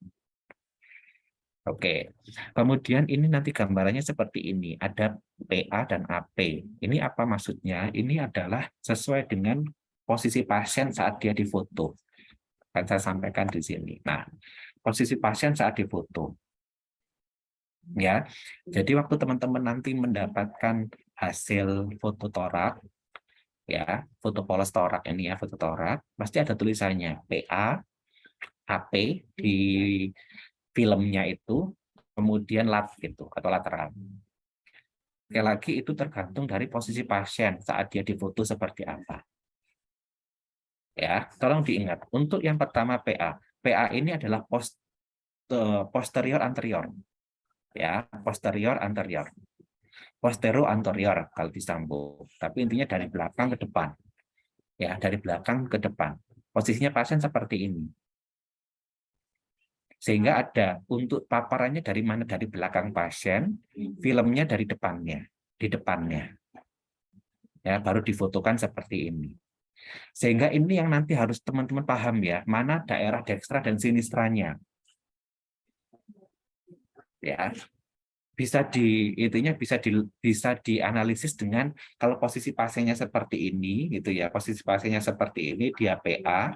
Speaker 1: Oke, kemudian ini nanti gambarannya seperti ini, ada PA dan AP. Ini apa maksudnya? Ini adalah sesuai dengan posisi pasien saat dia difoto. Akan saya sampaikan di sini. Nah, posisi pasien saat difoto. Ya, jadi waktu teman-teman nanti mendapatkan hasil foto torak, ya, foto polos torak ini ya, foto torak, pasti ada tulisannya PA, AP di filmnya itu, kemudian lat gitu atau lateral. Sekali lagi itu tergantung dari posisi pasien saat dia difoto seperti apa. Ya, tolong diingat. Untuk yang pertama PA, PA ini adalah posterior anterior. Ya, posterior anterior. Postero anterior kalau disambung, tapi intinya dari belakang ke depan. Ya, dari belakang ke depan. Posisinya pasien seperti ini. Sehingga ada untuk paparannya dari mana, dari belakang pasien, filmnya dari depannya, di depannya. Ya, baru difotokan seperti ini. Sehingga ini yang nanti harus teman-teman paham ya, mana daerah dekstra dan sinistranya. Ya. bisa dianalisis dengan kalau posisi pasiennya seperti ini gitu ya, posisi pasiennya seperti ini, dia PA,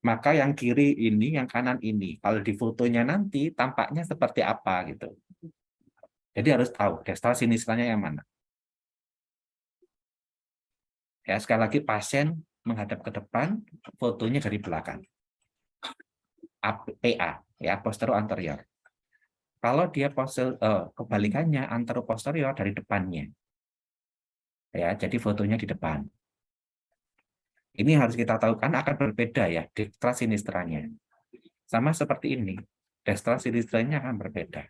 Speaker 1: maka yang kiri ini, yang kanan ini. Kalau di fotonya nanti tampaknya seperti apa gitu. Jadi harus tahu destal sinistranya yang mana. Ya, sekali lagi pasien menghadap ke depan, fotonya dari belakang. PA, ya, posterior anterior. Kalau dia kebalikannya anteroposterior dari depannya. Ya, jadi fotonya di depan. Ini harus kita tahu kan akan berbeda ya destra sinistranya. Sama seperti ini, destra sinistranya akan berbeda.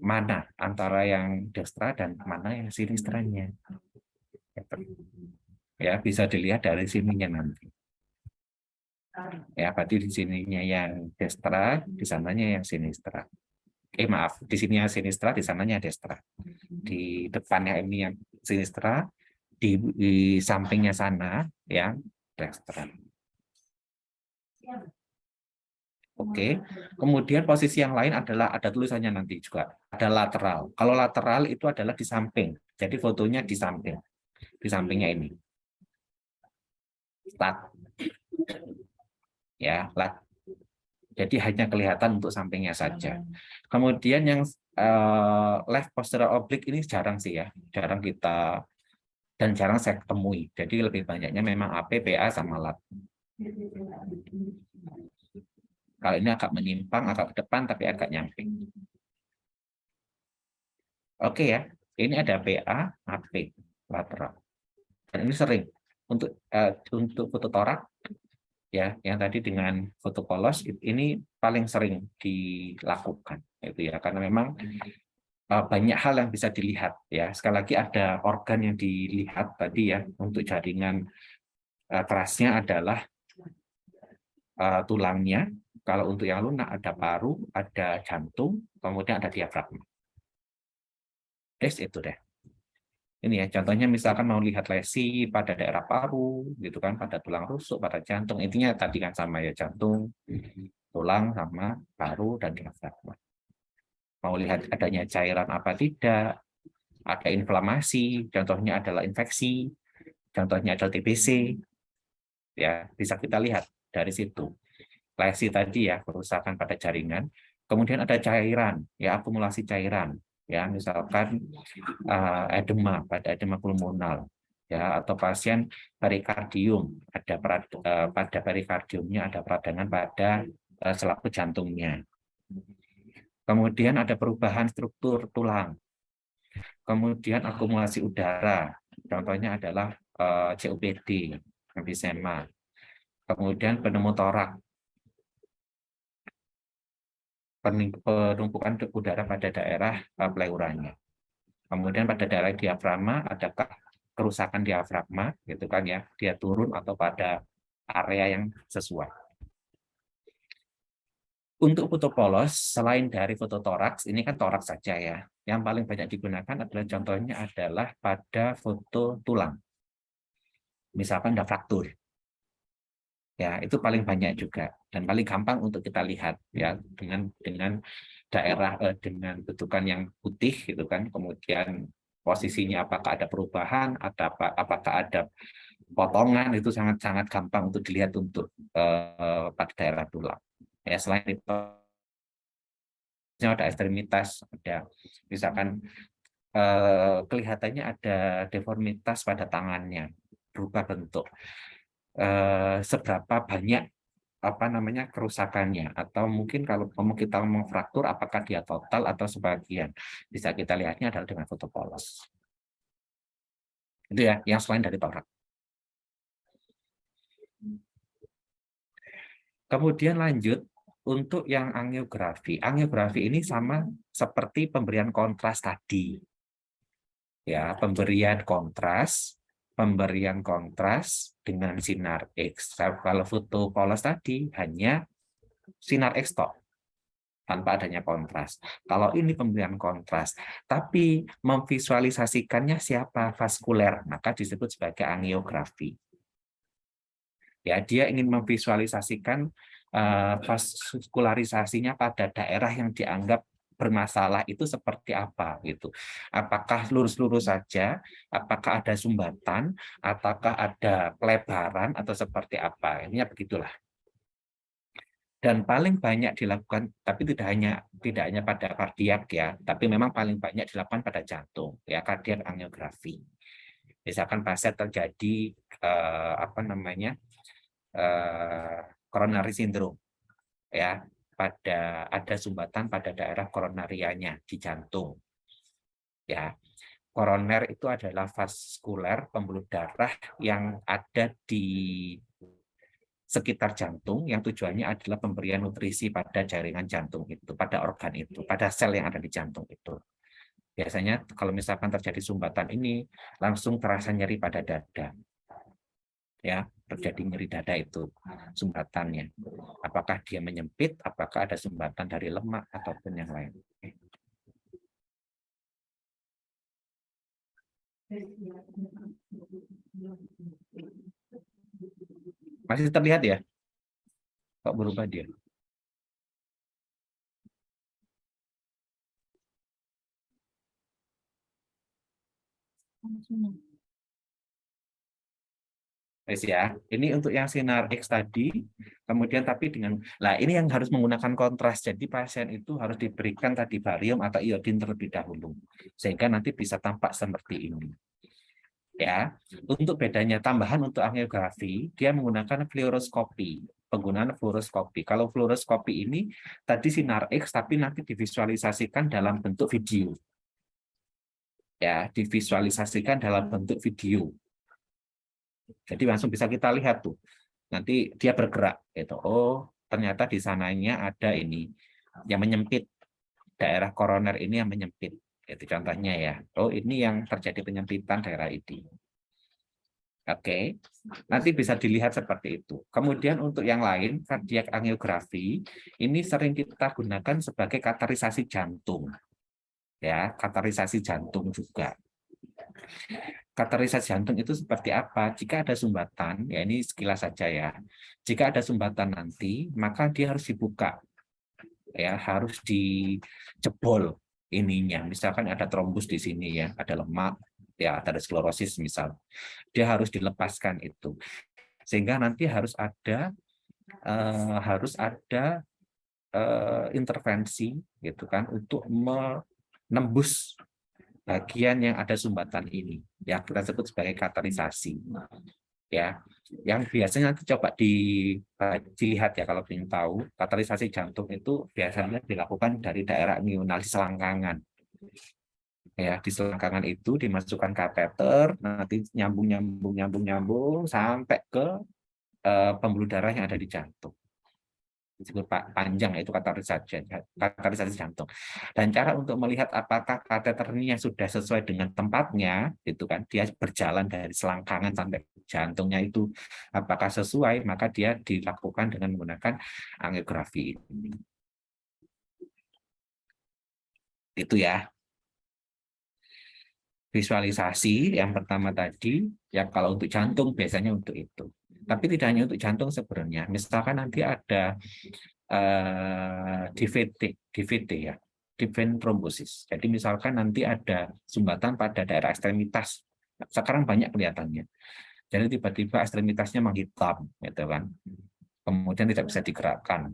Speaker 1: Mana antara yang destra dan mana yang sinistranya. Ya, bisa dilihat dari sininya nanti. Ya, berarti di sininya yang destra, di sananya yang sinistra. Maaf, di sini yang sinistra, di sananya destra. Di depannya ini yang sinistra, di sampingnya sana yang destra. Oke, kemudian posisi yang lain adalah ada tulisannya nanti juga ada lateral. Kalau lateral itu adalah di samping, jadi fotonya di sampingnya ini. Lat, ya, lat. Jadi hanya kelihatan untuk sampingnya saja. Kemudian yang left posterior oblique ini jarang sih ya, jarang kita dan jarang saya temui. Jadi lebih banyaknya memang AP, PA sama lat. Kalau ini agak menyimpang, agak ke depan tapi agak nyamping. Oke ya, ini ada PA, AP, lateral. Dan ini sering untuk foto torak ya, yang tadi dengan foto polos ini paling sering dilakukan itu ya, karena memang banyak hal yang bisa dilihat ya. Sekali lagi ada organ yang dilihat tadi ya, untuk jaringan kerasnya adalah tulangnya. Kalau untuk yang lunak ada paru, ada jantung, kemudian ada diafragma. Itu deh. Ini ya, contohnya misalkan mau lihat lesi pada daerah paru, gitu kan, pada tulang rusuk, pada jantung. Intinya tadi kan sama ya, jantung, tulang, sama paru, dan diafragma. Mau lihat adanya cairan apa tidak, ada inflamasi, contohnya adalah infeksi, contohnya adalah TBC, ya bisa kita lihat dari situ. Lesi tadi ya, kerusakan pada jaringan, kemudian ada cairan, ya akumulasi cairan, ya misalkan edema pada edema pulmonal, ya atau pasien perikardium, ada pada perikardiumnya ada peradangan pada selaput jantungnya. Kemudian ada perubahan struktur tulang, kemudian akumulasi udara, contohnya adalah COPD, emfisema, kemudian pneumotorak, penumpukan udara pada daerah pleuranya. Kemudian pada daerah diafragma, adakah kerusakan diafragma, gitu kan ya, dia turun atau pada area yang sesuai. Untuk foto polos, selain dari foto toraks, ini kan toraks saja ya, yang paling banyak digunakan adalah contohnya adalah pada foto tulang. Misalkan ada fraktur. Ya, itu paling banyak juga dan paling gampang untuk kita lihat ya, dengan daerah dengan bentukan yang putih gitu kan, kemudian posisinya apakah ada perubahan, apakah ada potongan, itu sangat gampang untuk dilihat untuk pada daerah tulang. Ya, selain itu ada ekstremitas, ada misalkan kelihatannya ada deformitas pada tangannya, berubah bentuk. Seberapa banyak kerusakannya, atau mungkin kalau kita ngomong fraktur, apakah dia total atau sebagian, bisa kita lihatnya adalah dengan foto polos. Itu ya, yang selain dari torak. Kemudian lanjut untuk yang angiografi. Angiografi ini sama seperti pemberian kontras tadi. Ya, pemberian kontras dengan sinar X. Kalau foto polos tadi hanya sinar X tanpa adanya kontras. Kalau ini pemberian kontras, tapi memvisualisasikannya siapa? Vaskuler, maka disebut sebagai angiografi. Ya, dia ingin memvisualisasikan vaskularisasinya pada daerah yang dianggap bermasalah itu seperti apa gitu. Apakah lurus-lurus saja, apakah ada sumbatan, ataukah ada pelebaran atau seperti apa. Ini begitulah. Dan paling banyak dilakukan, tapi tidak hanya pada kardiak ya, tapi memang paling banyak dilakukan pada jantung ya, kardiak angiografi. Misalkan pasien terjadi coronary syndrome ya, ada sumbatan pada daerah koronarianya di jantung ya. Koroner itu adalah vaskuler pembuluh darah yang ada di sekitar jantung, yang tujuannya adalah pemberian nutrisi pada jaringan jantung itu, pada organ itu, pada sel yang ada di jantung itu. Biasanya kalau misalkan terjadi sumbatan ini langsung terasa nyeri pada dada ya, terjadi nyeri dada itu sumbatannya. Apakah dia menyempit, apakah ada sumbatan dari lemak ataupun yang lain. Masih terlihat ya? Kok berubah dia? Ya, ini untuk yang sinar X tadi, kemudian tapi ini yang harus menggunakan kontras. Jadi pasien itu harus diberikan tadi barium atau iodin terlebih dahulu, sehingga nanti bisa tampak seperti ini. Ya, untuk bedanya tambahan untuk angiografi, dia menggunakan fluoroskopi. Penggunaan fluoroskopi. Kalau fluoroskopi ini tadi sinar X, tapi nanti divisualisasikan dalam bentuk video. Ya, divisualisasikan dalam bentuk video. Jadi langsung bisa kita lihat tuh. Nanti dia bergerak gitu. Oh, ternyata di sananya ada ini yang menyempit, daerah koroner ini yang menyempit. Itu contohnya ya. Oh, ini yang terjadi penyempitan daerah ini. Oke, nanti bisa dilihat seperti itu. Kemudian untuk yang lain, kardiak angiografi ini sering kita gunakan sebagai katarisasi jantung. Ya, katarisasi jantung juga. Katarisasi jantung itu seperti apa? Jika ada sumbatan, ya ini sekilas saja ya. Jika ada sumbatan nanti, maka dia harus dibuka. Ya, harus dijebol ininya. Misalkan ada trombus di sini ya, ada lemak, ya ada sklerosis misal. Dia harus dilepaskan itu. Sehingga nanti harus ada intervensi gitu kan untuk menembus bagian yang ada sumbatan ini, ya kita sebut sebagai katarisasi ya, yang biasanya nanti coba dilihat ya, kalau ingin tahu katarisasi jantung itu biasanya dilakukan dari daerah inguinal di selangkangan ya. Di selangkangan itu dimasukkan kateter, nanti nyambung sampai ke pembuluh darah yang ada di jantung, disebut panjang, itu katarisasi jantung. Dan cara untuk melihat apakah kateternya sudah sesuai dengan tempatnya, itu kan dia berjalan dari selangkangan sampai jantungnya itu apakah sesuai, maka dia dilakukan dengan menggunakan angiografi ini. Itu ya. Visualisasi yang pertama tadi, yang kalau untuk jantung biasanya untuk itu. Tapi tidak hanya untuk jantung sebenarnya. Misalkan nanti ada DVT ya, deep vein thrombosis. Jadi misalkan nanti ada sumbatan pada daerah ekstremitas. Sekarang banyak kelihatannya. Jadi tiba-tiba ekstremitasnya menghitam, gitu kan. Kemudian tidak bisa digerakkan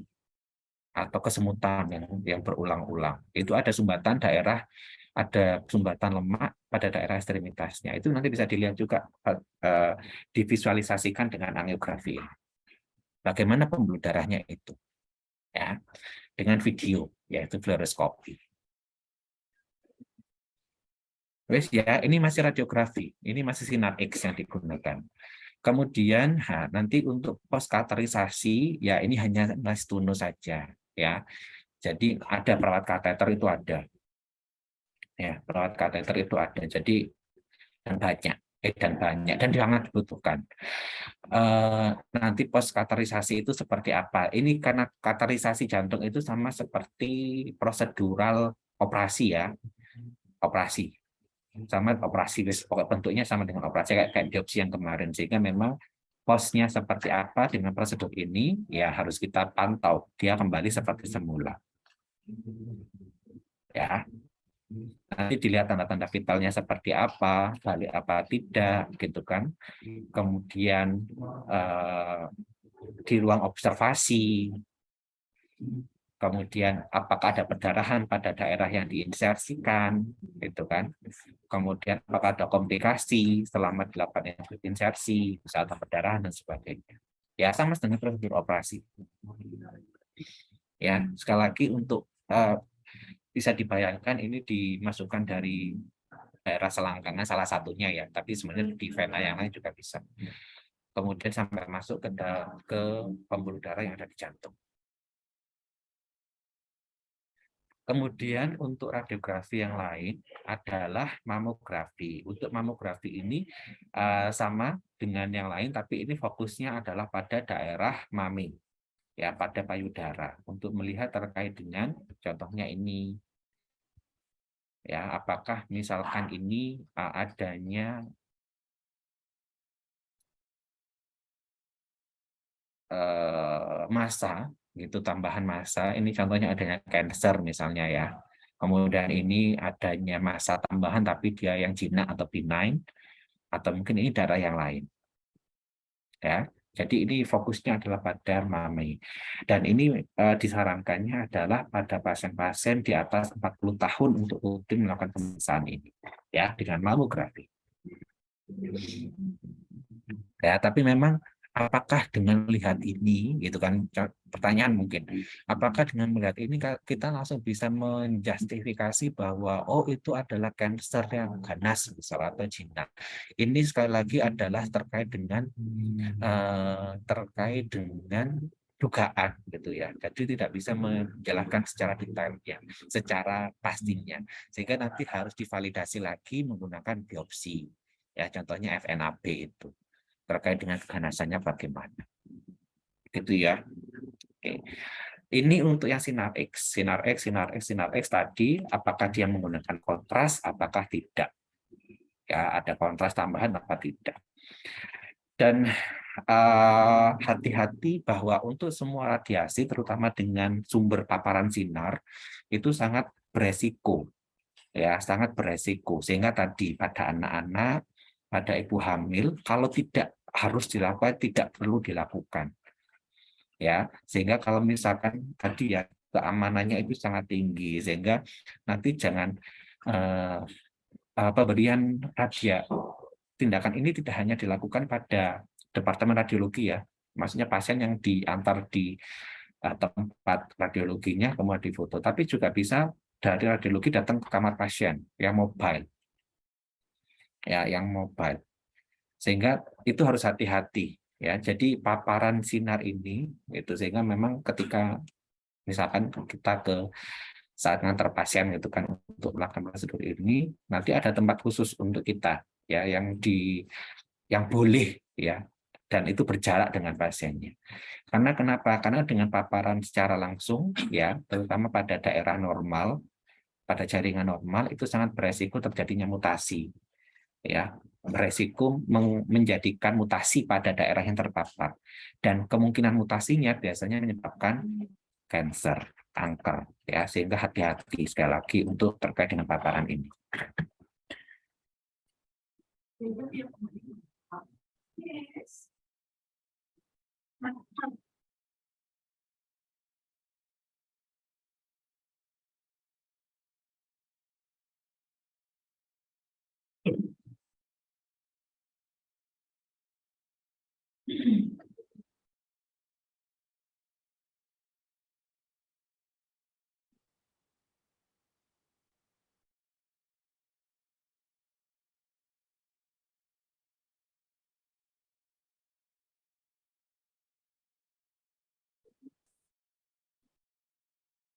Speaker 1: atau kesemutan yang berulang-ulang. Itu ada sumbatan lemak pada daerah ekstremitasnya. Itu nanti bisa dilihat juga, divisualisasikan dengan angiografi. Bagaimana pembuluh darahnya itu, ya, dengan video, yaitu fluoroskopi. Wes ya, ini masih radiografi, ini masih sinar X yang digunakan. Kemudian nanti untuk post katerisasi, ya ini hanya Nastuno saja, ya. Jadi ada perawat kateter itu ada. Ya, perawat kateter itu ada. Jadi dan banyak dan sangat dibutuhkan. Nanti post katerisasi itu seperti apa? Ini karena katerisasi jantung itu sama seperti prosedural operasi ya, operasi sama operasi, bentuknya sama dengan operasi kayak biopsi yang kemarin, sehingga memang posnya seperti apa dengan prosedur ini ya harus kita pantau dia kembali seperti semula. ya. Nanti dilihat tanda-tanda vitalnya seperti apa, balik apa tidak, gitu kan. Kemudian di ruang observasi, kemudian apakah ada perdarahan pada daerah yang diinsersikan, gitu kan. Kemudian apakah ada komplikasi selama dilakukan insersi, saat ada perdarahan dan sebagainya. Ya, sama dengan prosedur operasi. Ya, sekali lagi untuk bisa dibayangkan ini dimasukkan dari daerah selangkangan salah satunya ya, tapi sebenarnya di vena yang lain juga bisa. Kemudian sampai masuk ke pembuluh darah yang ada di jantung. Kemudian untuk radiografi yang lain adalah mamografi. Untuk mamografi ini sama dengan yang lain, tapi ini fokusnya adalah pada daerah mami, ya, pada payudara, untuk melihat terkait dengan contohnya ini, ya, apakah misalkan ini adanya massa, gitu, tambahan massa. Ini contohnya adanya cancer misalnya ya. Kemudian ini adanya massa tambahan tapi dia yang jinak atau benign, atau mungkin ini darah yang lain. Ya. Jadi ini fokusnya adalah pada mami. Dan ini disarankannya adalah pada pasien-pasien di atas 40 tahun untuk rutin melakukan pemeriksaan ini, ya, dengan mamografi. Ya, tapi memang apakah dengan melihat ini, gitu kan, pertanyaan mungkin, apakah dengan melihat ini kita langsung bisa menjustifikasi bahwa oh itu adalah kanker yang ganas misalnya atau jinak. Ini sekali lagi adalah terkait dengan dugaan gitu ya. Jadi tidak bisa menjelaskan secara detail ya, secara pastinya. Sehingga nanti harus divalidasi lagi menggunakan biopsi. Ya, contohnya FNAB itu terkait dengan keganasannya bagaimana. Gitu ya. Oke. Ini untuk yang sinar X. Sinar X tadi, apakah dia menggunakan kontras, apakah tidak. Ya, ada kontras tambahan apa tidak. Dan hati-hati bahwa untuk semua radiasi, terutama dengan sumber paparan sinar, itu sangat beresiko. Ya, sangat beresiko. Sehingga tadi pada anak-anak, pada ibu hamil, kalau tidak harus dilakukan, tidak perlu dilakukan. Ya, sehingga kalau misalkan tadi ya keamanannya itu sangat tinggi, sehingga nanti jangan pemberian tindakan ini tidak hanya dilakukan pada departemen radiologi ya, maksudnya pasien yang diantar di tempat radiologinya kemudian difoto, tapi juga bisa dari radiologi datang ke kamar pasien yang mobile, ya, yang mobile, sehingga itu harus hati-hati ya. Jadi paparan sinar ini itu sehingga memang ketika misalkan kita saat ngantar pasien gitu kan untuk melakukan prosedur ini, nanti ada tempat khusus untuk kita ya yang boleh ya, dan itu berjarak dengan pasiennya. Karena kenapa? Karena dengan paparan secara langsung ya, terutama pada daerah normal, pada jaringan normal itu sangat beresiko terjadinya mutasi ya, beresiko menjadikan mutasi pada daerah yang terpapar, dan kemungkinan mutasinya biasanya menyebabkan kanker, kanker ya, sehingga hati-hati sekali lagi untuk terkait dengan paparan ini.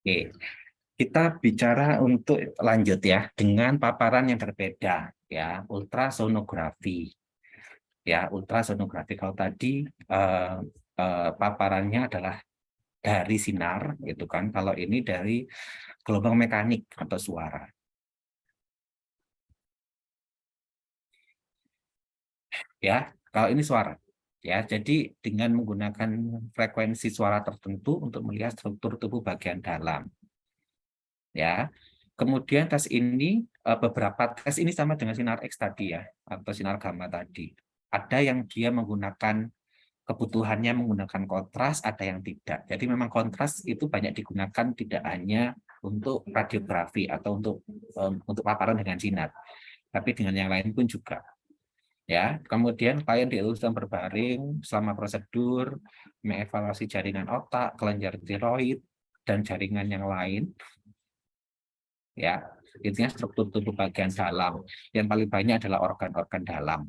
Speaker 1: Oke, kita bicara untuk lanjut ya dengan paparan yang berbeda ya, ultrasonografi. Ya, ultrasonografi kalau tadi paparannya adalah dari sinar gitu kan. Kalau ini dari gelombang mekanik atau suara. Ya, kalau ini suara. Ya, jadi dengan menggunakan frekuensi suara tertentu untuk melihat struktur tubuh bagian dalam. Ya. Kemudian tes ini beberapa tes ini sama dengan sinar X tadi ya, atau sinar gamma tadi. Ada yang dia menggunakan kebutuhannya menggunakan kontras, ada yang tidak. Jadi memang kontras itu banyak digunakan tidak hanya untuk radiografi atau untuk paparan dengan sinar, tapi dengan yang lain pun juga. Ya, kemudian klien diurusan berbaring selama prosedur, mengevaluasi jaringan otak, kelenjar tiroid, dan jaringan yang lain. Ya, intinya struktur tubuh bagian dalam. Yang paling banyak adalah organ-organ dalam.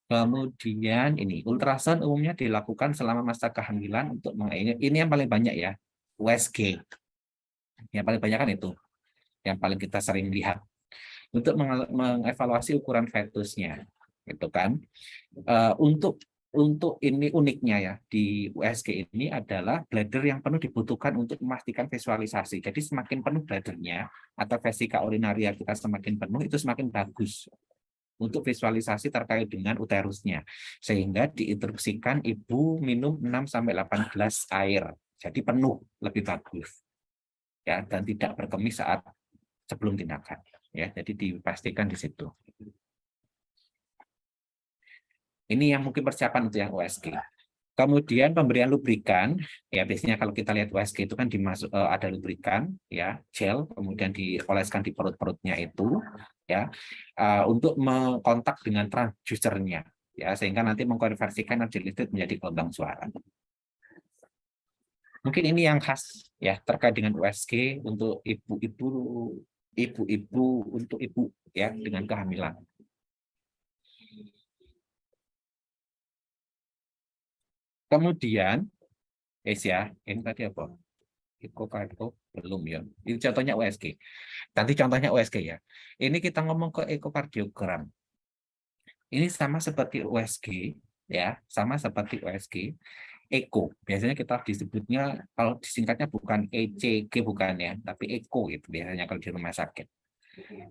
Speaker 1: Kemudian ini ultrasound umumnya dilakukan selama masa kehamilan untuk ini yang paling banyak ya, USG. Yang paling banyak kan itu, yang paling kita sering lihat untuk mengevaluasi ukuran fetusnya, gitu kan. Untuk ini uniknya ya di USG ini adalah bladder yang penuh dibutuhkan untuk memastikan visualisasi. Jadi semakin penuh bladdernya atau vesika urinaria kita semakin penuh itu semakin bagus untuk visualisasi terkait dengan uterusnya. Sehingga diinstruksikan ibu minum 6-8 gelas air. Jadi penuh lebih bagus. Ya, dan tidak berkemih saat sebelum tindakan. Ya, jadi dipastikan di situ. Ini yang mungkin persiapan untuk yang USG. Kemudian pemberian lubrikan, ya biasanya kalau kita lihat USG itu kan ada lubrikan, ya gel, kemudian dioleskan di perut-perutnya itu, ya untuk mengkontak dengan transducernya, ya sehingga nanti mengkonversikan energi listrik menjadi gelombang suara. Mungkin ini yang khas ya terkait dengan USG untuk ibu-ibu untuk ibu ya dengan kehamilan. Kemudian, ya, ini tadi apa? Ekokardio belum ya. Ini contohnya USG. Nanti contohnya USG ya. Ini kita ngomong ke ekokardiogram. Ini sama seperti USG ya, sama seperti USG. Eko. Biasanya kita disebutnya kalau disingkatnya bukan ECG bukan ya, tapi eko itu biasanya kalau di rumah sakit.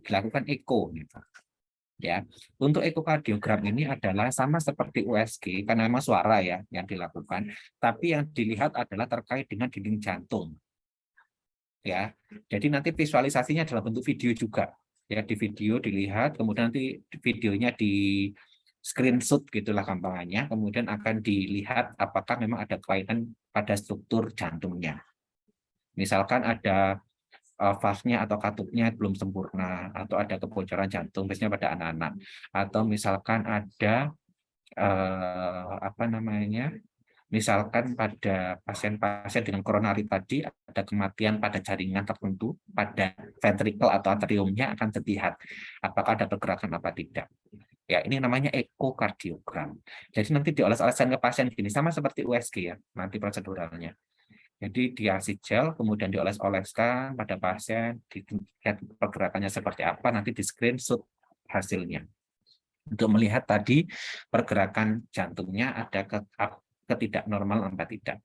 Speaker 1: Dilakukan eko gitu. Ya, untuk ekokardiogram ini adalah sama seperti USG karena memang suara ya yang dilakukan, tapi yang dilihat adalah terkait dengan dinding jantung. Ya, jadi nanti visualisasinya dalam bentuk video juga. Ya, di video dilihat, kemudian nanti videonya di screenshot gitulah gampangannya, kemudian akan dilihat apakah memang ada kelainan pada struktur jantungnya. Misalkan ada valve-nya atau katupnya belum sempurna, atau ada kebocoran jantung, biasanya pada anak-anak, atau misalkan ada apa namanya, misalkan pada pasien-pasien dengan koronari tadi ada kematian pada jaringan tertentu, pada ventricle atau atriumnya akan terlihat apakah ada pergerakan apa tidak. Ya, ini namanya ekokardiogram. Jadi nanti dioles-oleskan ke pasien gini, sama seperti USG ya, nanti proseduralnya. Jadi diasi gel, kemudian dioles-oleskan pada pasien, dilihat pergerakannya seperti apa, nanti di screenshot hasilnya. Untuk melihat tadi pergerakan jantungnya ada ketidak normal apa tidak.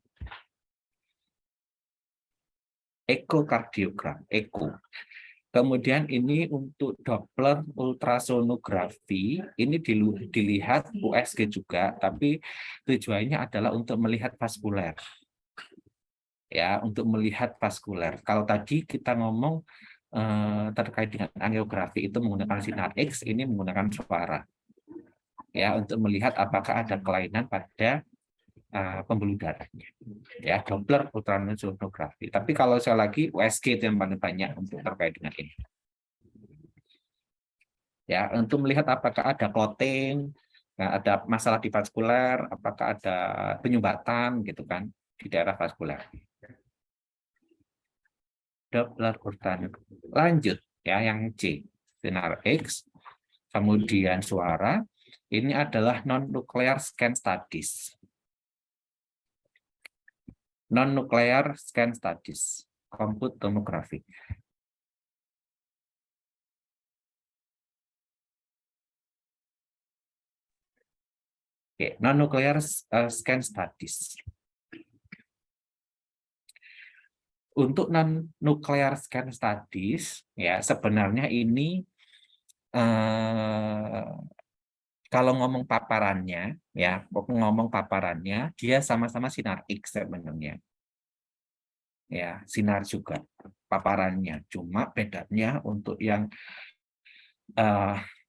Speaker 1: Ekokardiogram, eko. Kemudian ini untuk Doppler ultrasonografi, ini dilihat USG juga, tapi tujuannya adalah untuk melihat vaskuler. Ya, untuk melihat vaskuler. Kalau tadi kita ngomong terkait dengan angiografi itu menggunakan sinar X, ini menggunakan suara. Ya, untuk melihat apakah ada kelainan pada pembuluh darahnya. Ya, Doppler ultrasonografi. Tapi kalau saya lagi USG itu yang paling banyak untuk terkait dengan ini. Ya, untuk melihat apakah ada clotting, ada masalah di vaskuler, apakah ada penyumbatan gitu kan di daerah vaskuler. Doppler ultrasonografi. Lanjut ya yang C, sinar X, kemudian suara. Ini adalah non-nuclear scan studies. Non-nuclear scan studies, compute tomography. Oke, non-nuclear scan studies. Untuk non-nuclear scan studies, ya sebenarnya ini kalau ngomong paparannya, ya ngomong paparannya, dia sama-sama sinar X sebenarnya. ya, sinar juga paparannya. Cuma bedanya untuk yang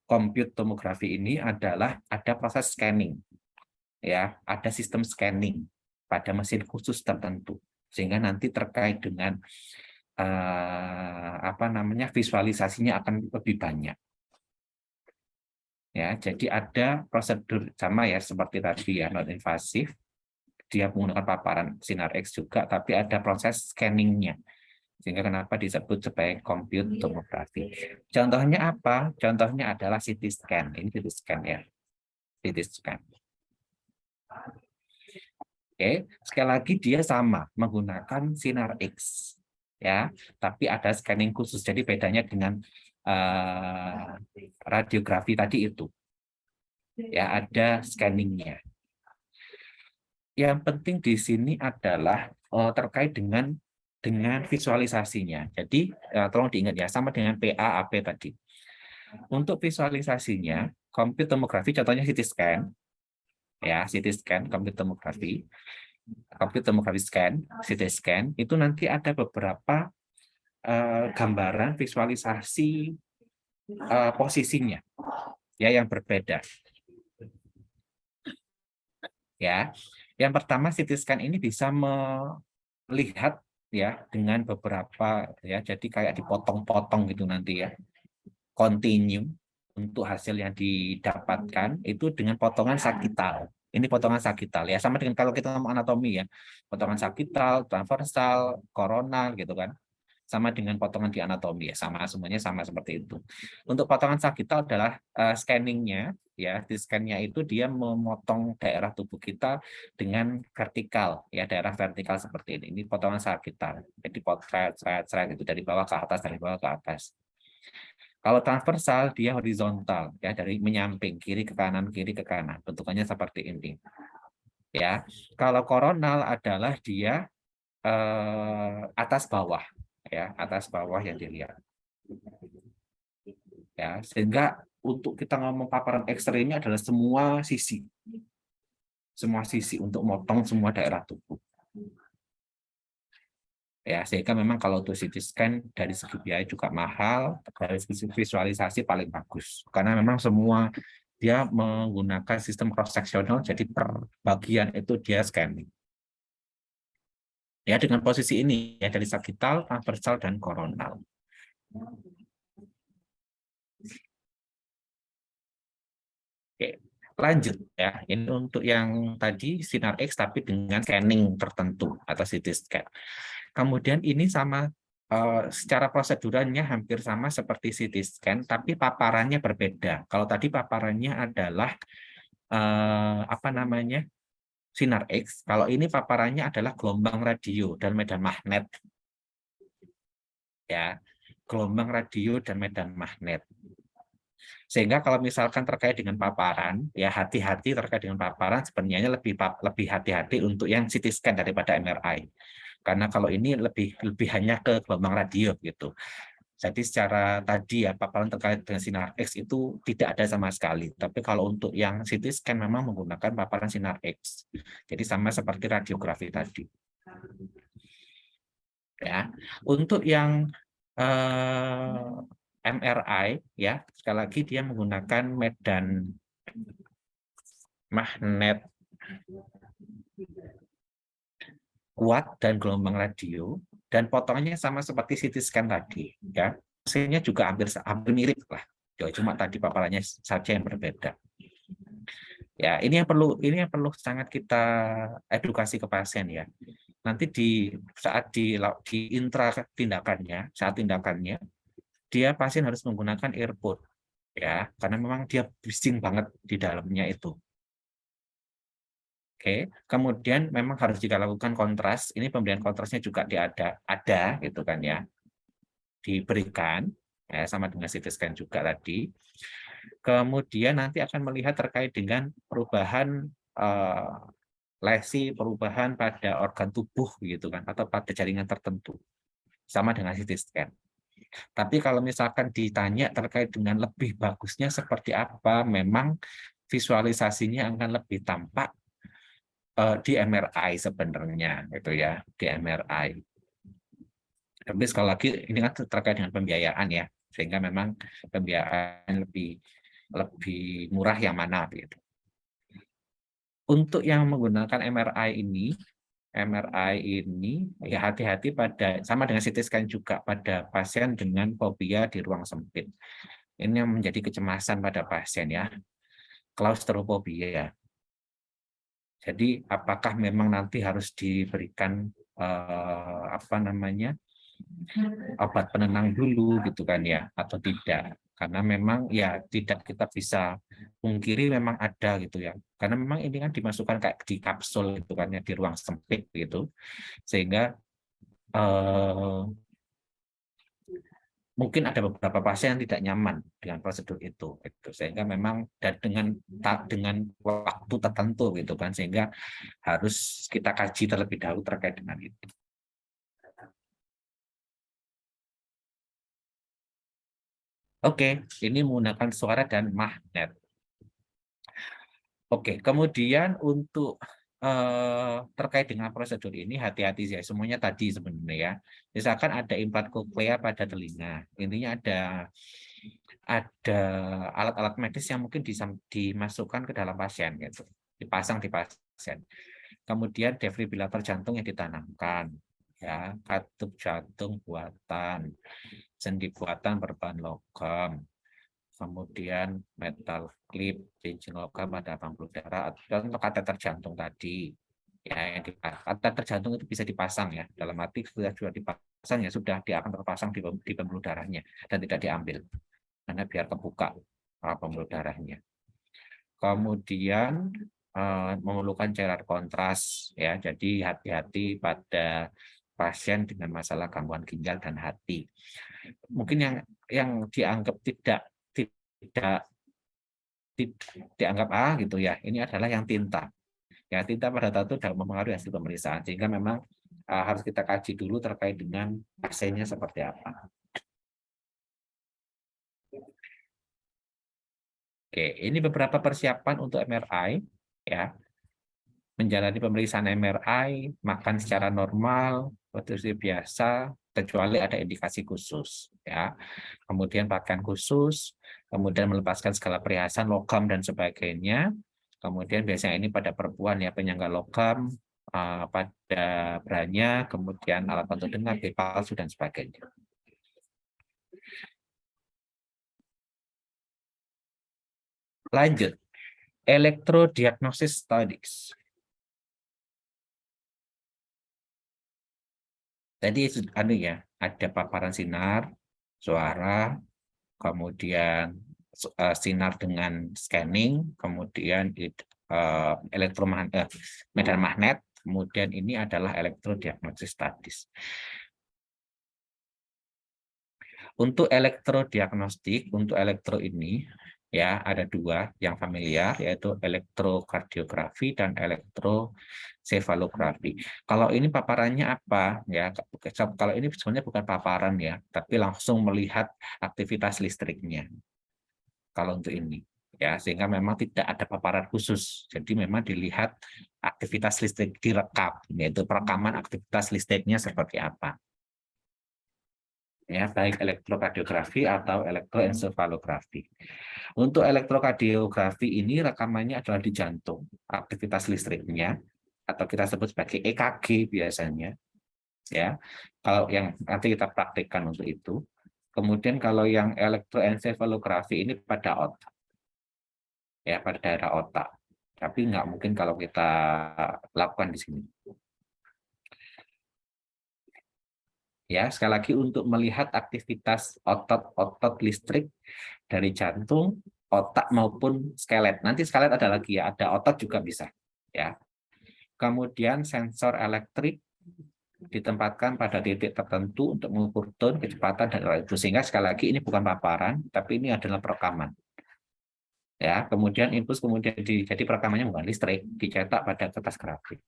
Speaker 1: compute tomografi ini adalah ada proses scanning, ya, ada sistem scanning pada mesin khusus tertentu, sehingga nanti terkait dengan visualisasinya akan lebih banyak. Ya, jadi ada prosedur sama ya seperti tadi ya, non invasif, dia menggunakan paparan sinar X juga, tapi ada proses scanningnya, sehingga kenapa disebut sebagai compute tomografi. Contohnya apa? Contohnya adalah CT scan. Ini CT scan ya, CT scan. Oke, sekali lagi dia sama menggunakan sinar X, ya, tapi ada scanning khusus. Jadi bedanya dengan radiografi tadi itu, ya, ada scanningnya. Yang penting di sini adalah terkait dengan visualisasinya. Jadi tolong diingat ya, sama dengan PA, AP tadi. Untuk visualisasinya, compute tomografi contohnya CT scan, ya, CT scan, compute tomografi scan, CT scan, itu nanti ada beberapa gambaran visualisasi posisinya, ya, yang berbeda. Ya, yang pertama CT scan ini bisa melihat ya dengan beberapa ya, jadi kayak dipotong-potong gitu nanti ya, continue untuk hasil yang didapatkan itu dengan potongan sagital. Ini potongan sagital ya, sama dengan kalau kita ngomong anatomi ya, potongan sagital, transversal, koronal gitu kan, sama dengan potongan di anatomi ya, sama semuanya sama seperti itu. Untuk potongan sagital adalah scanningnya ya, di scan-nya itu dia memotong daerah tubuh kita dengan vertikal ya, daerah vertikal seperti ini. Ini potongan sagital. Jadi potret itu dari bawah ke atas, dari bawah ke atas. Kalau transversal dia horizontal ya, dari menyamping kiri ke kanan, kiri ke kanan. Bentukannya seperti ini. Ya. Kalau koronal adalah dia atas bawah ya, atas bawah yang dilihat. Ya, sehingga untuk kita ngomong paparan X-ray ini adalah semua sisi. Semua sisi untuk motong semua daerah tubuh. Ya, sehingga memang kalau untuk CT scan dari segi biaya juga mahal, dari segi visualisasi paling bagus. Karena memang semua dia menggunakan sistem cross sectional, jadi per bagian itu dia scanning. Ya, dengan posisi ini ya, dari sagital, transversal, dan koronal. Oke, lanjut ya. Ini untuk yang tadi sinar X tapi dengan scanning tertentu atau CT scan. Kemudian ini sama secara proseduralnya hampir sama seperti CT scan, tapi paparannya berbeda. Kalau tadi paparannya adalah sinar X. Kalau ini paparannya adalah gelombang radio dan medan magnet. Ya, gelombang radio dan medan magnet. Sehingga kalau misalkan terkait dengan paparan, ya hati-hati terkait dengan paparan, sebenarnya lebih hati-hati untuk yang CT scan daripada MRI. Karena kalau ini lebih hanya ke gelombang radio gitu. Jadi secara tadi ya paparan terkait dengan sinar X itu tidak ada sama sekali. Tapi kalau untuk yang CT scan memang menggunakan paparan sinar X. Jadi sama seperti radiografi tadi. Ya, untuk yang MRI ya, sekali lagi dia menggunakan medan magnet kuat dan gelombang radio, dan potongannya sama seperti CT scan tadi ya. Hasilnya juga hampir mirip lah. Cuma tadi paparannya saja yang berbeda. Ya, ini yang perlu sangat kita edukasi ke pasien ya. Nanti saat intra tindakannya, saat tindakannya, dia pasien harus menggunakan earpod ya, karena memang dia bising banget di dalamnya itu. Oke, kemudian memang harus juga lakukan kontras. Ini pemberian kontrasnya juga ada gitu kan ya, diberikan ya, sama dengan CT scan juga tadi. Kemudian nanti akan melihat terkait dengan perubahan lesi, perubahan pada organ tubuh gitu kan, atau pada jaringan tertentu, sama dengan CT scan. Tapi kalau misalkan ditanya terkait dengan lebih bagusnya seperti apa, memang visualisasinya akan lebih tampak di MRI sebenarnya, gitu ya, di MRI. Tapi sekali lagi ini kan terkait dengan pembiayaan ya, sehingga memang pembiayaan lebih murah yang mana gitu. Untuk yang menggunakan MRI ini ya hati-hati pada sama dengan CT scan juga pada pasien dengan fobia di ruang sempit. Ini yang menjadi kecemasan pada pasien ya, klaustrofobia. Jadi apakah memang nanti harus diberikan obat penenang dulu gitu kan ya atau tidak? Karena memang ya tidak kita bisa pungkiri memang ada gitu ya. Karena memang ini kan dimasukkan kayak di kapsul gitu kan ya di ruang sempit gitu. Sehingga mungkin ada beberapa pasien yang tidak nyaman dengan prosedur itu gitu. Sehingga memang dan dengan waktu tertentu gitu kan sehingga harus kita kaji terlebih dahulu terkait dengan itu. Oke, ini menggunakan suara dan magnet. Oke, kemudian untuk terkait dengan prosedur ini hati-hati ya, semuanya tadi sebenarnya ya. Misalkan ada implan koklea pada telinga, intinya ada alat-alat medis yang mungkin dimasukkan ke dalam pasien gitu, dipasang di pasien. Kemudian defibrilator jantung yang ditanamkan, ya, katup jantung buatan, sendi buatan berbahan logam, kemudian metal clip, cincin logam pada pembuluh darah, dan untuk kateter jantung tadi. Ya, yang kateter jantung itu bisa dipasang ya, dalam arti sudah dipasang ya sudah dia akan terpasang di pembuluh darahnya dan tidak diambil karena biar kebuka pembuluh darahnya. Kemudian memerlukan cairan kontras ya, jadi hati-hati pada pasien dengan masalah gangguan ginjal dan hati. Mungkin yang dianggap tidak dianggap gitu ya, ini adalah yang tinta. Ya, tinta pada tato dapat mempengaruhi hasil pemeriksaan, sehingga memang harus kita kaji dulu terkait dengan pasiennya seperti apa. Oke, ini beberapa persiapan untuk MRI ya. Menjalani pemeriksaan MRI, makan secara normal, seperti biasa, kecuali ada indikasi khusus ya. Kemudian pakaian khusus, kemudian melepaskan segala perhiasan logam dan sebagainya. Kemudian biasanya ini pada perempuan ya, penyangga logam pada branya, kemudian alat bantu dengar, palsu dan sebagainya. Lanjut, electrodiagnosis studies. Tadi ya, ada paparan sinar, suara, kemudian sinar dengan scanning, kemudian medan magnet, kemudian ini adalah elektrodiagnosis statis. Untuk elektrodiagnostik, untuk elektro ini ya ada dua yang familiar, yaitu elektrokardiografi dan elektrosefalografi. Kalau ini paparannya apa ya? Kalau ini sebenarnya bukan paparan ya, tapi langsung melihat aktivitas listriknya. Kalau untuk ini ya, sehingga memang tidak ada paparan khusus. Jadi memang dilihat aktivitas listrik direkam, yaitu perekaman aktivitas listriknya seperti apa. Ya, baik elektrokardiografi atau elektroensefalografi. Untuk elektrokardiografi ini rekamannya adalah di jantung, aktivitas listriknya atau kita sebut sebagai EKG biasanya. Ya, kalau yang nanti kita praktikkan untuk itu. Kemudian kalau yang elektroensefalografi ini pada otak, ya pada daerah otak. Tapi nggak mungkin kalau kita lakukan di sini. Ya, sekali lagi untuk melihat aktivitas otot-otot listrik dari jantung, otak maupun skelet. Nanti skelet ada lagi ya, ada otot juga bisa. Ya. Kemudian sensor elektrik ditempatkan pada titik tertentu untuk mengukur tone, kecepatan dan itu. Sehingga sekali lagi ini bukan paparan, tapi ini adalah perekaman. Ya, kemudian impuls kemudian jadi perekamannya bukan listrik, dicetak pada kertas grafik.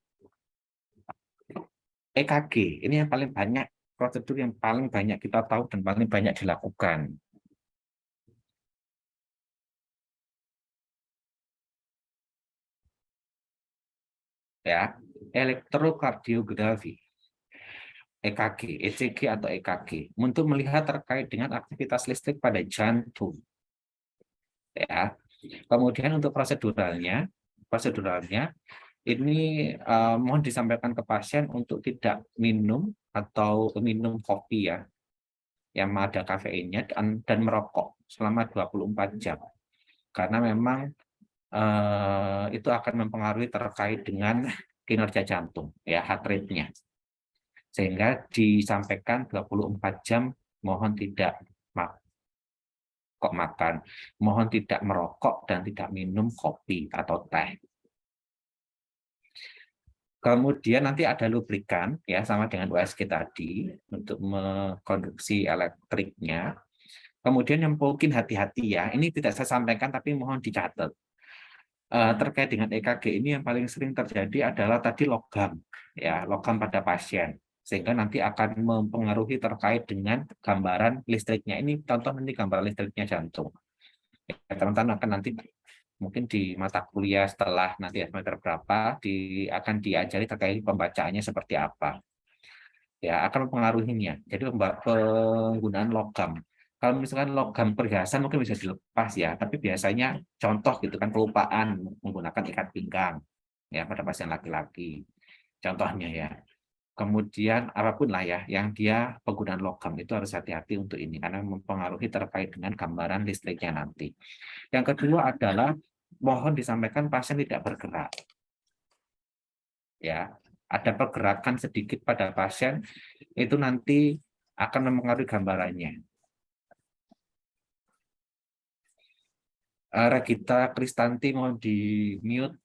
Speaker 1: EKG ini yang paling banyak, prosedur yang paling banyak kita tahu dan paling banyak dilakukan. Ya, elektrokardiografi. EKG, ECG atau EKG untuk melihat terkait dengan aktivitas listrik pada jantung. Ya. Kemudian untuk proseduralnya ini mohon disampaikan ke pasien untuk tidak minum atau minum kopi ya yang ada kafeinnya dan merokok selama 24 jam. Karena memang itu akan mempengaruhi terkait dengan kinerja jantung, ya heart rate-nya. Sehingga disampaikan 24 jam mohon tidak makan, mohon tidak merokok dan tidak minum kopi atau teh. Kemudian nanti ada lubrikan ya sama dengan USG tadi untuk mengonduksi elektriknya. Kemudian yang mungkin hati-hati ya, ini tidak saya sampaikan tapi mohon dicatat. Terkait dengan EKG ini yang paling sering terjadi adalah tadi logam ya, logam pada pasien. Sehingga nanti akan mempengaruhi terkait dengan gambaran listriknya. Ini contoh nanti gambaran listriknya jantung. Teman-teman akan nanti mungkin di mata kuliah setelah nanti semester berapa akan diajari terkait pembacaannya seperti apa. Ya, akan mempengaruhinya. Jadi penggunaan logam. Kalau misalkan logam perhiasan mungkin bisa dilepas ya, tapi biasanya contoh gitu kan kelupaan menggunakan ikat pinggang ya pada pasien laki-laki. Contohnya ya. Kemudian apapun lah ya, yang dia penggunaan logam itu harus hati-hati untuk ini karena mempengaruhi terkait dengan gambaran listriknya nanti. Yang kedua adalah mohon disampaikan pasien tidak bergerak. Ya, ada pergerakan sedikit pada pasien itu nanti akan mempengaruhi gambarannya. Regita Kristanti mohon di mute.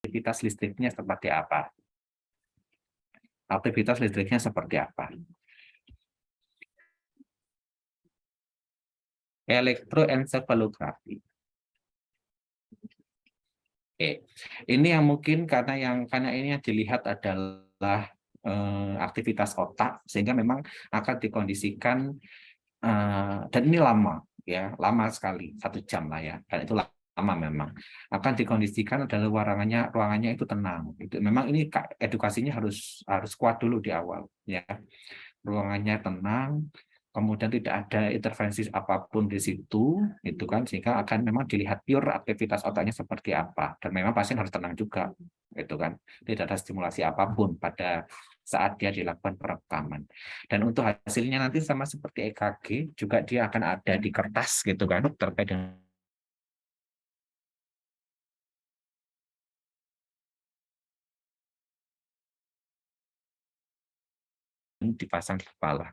Speaker 1: Aktivitas listriknya seperti apa? Aktivitas listriknya seperti apa? Elektroencephalografi. Oke. Ini yang mungkin karena ini yang dilihat adalah aktivitas otak sehingga memang akan dikondisikan dan ini lama ya, lama sekali 1 jam lah ya, dan itu lama memang akan dikondisikan adalah ruangannya itu tenang. Itu memang ini edukasinya harus kuat dulu di awal ya. Ruangannya tenang, kemudian tidak ada intervensi apapun di situ, itu kan, sehingga akan memang dilihat pure aktivitas otaknya seperti apa, dan memang pasien harus tenang juga, itu kan, tidak ada stimulasi apapun pada saat dia dilakukan perekaman. Dan untuk hasilnya nanti sama seperti EKG juga dia akan ada di kertas, gitu kan, terkait dengan dipasang di kepala.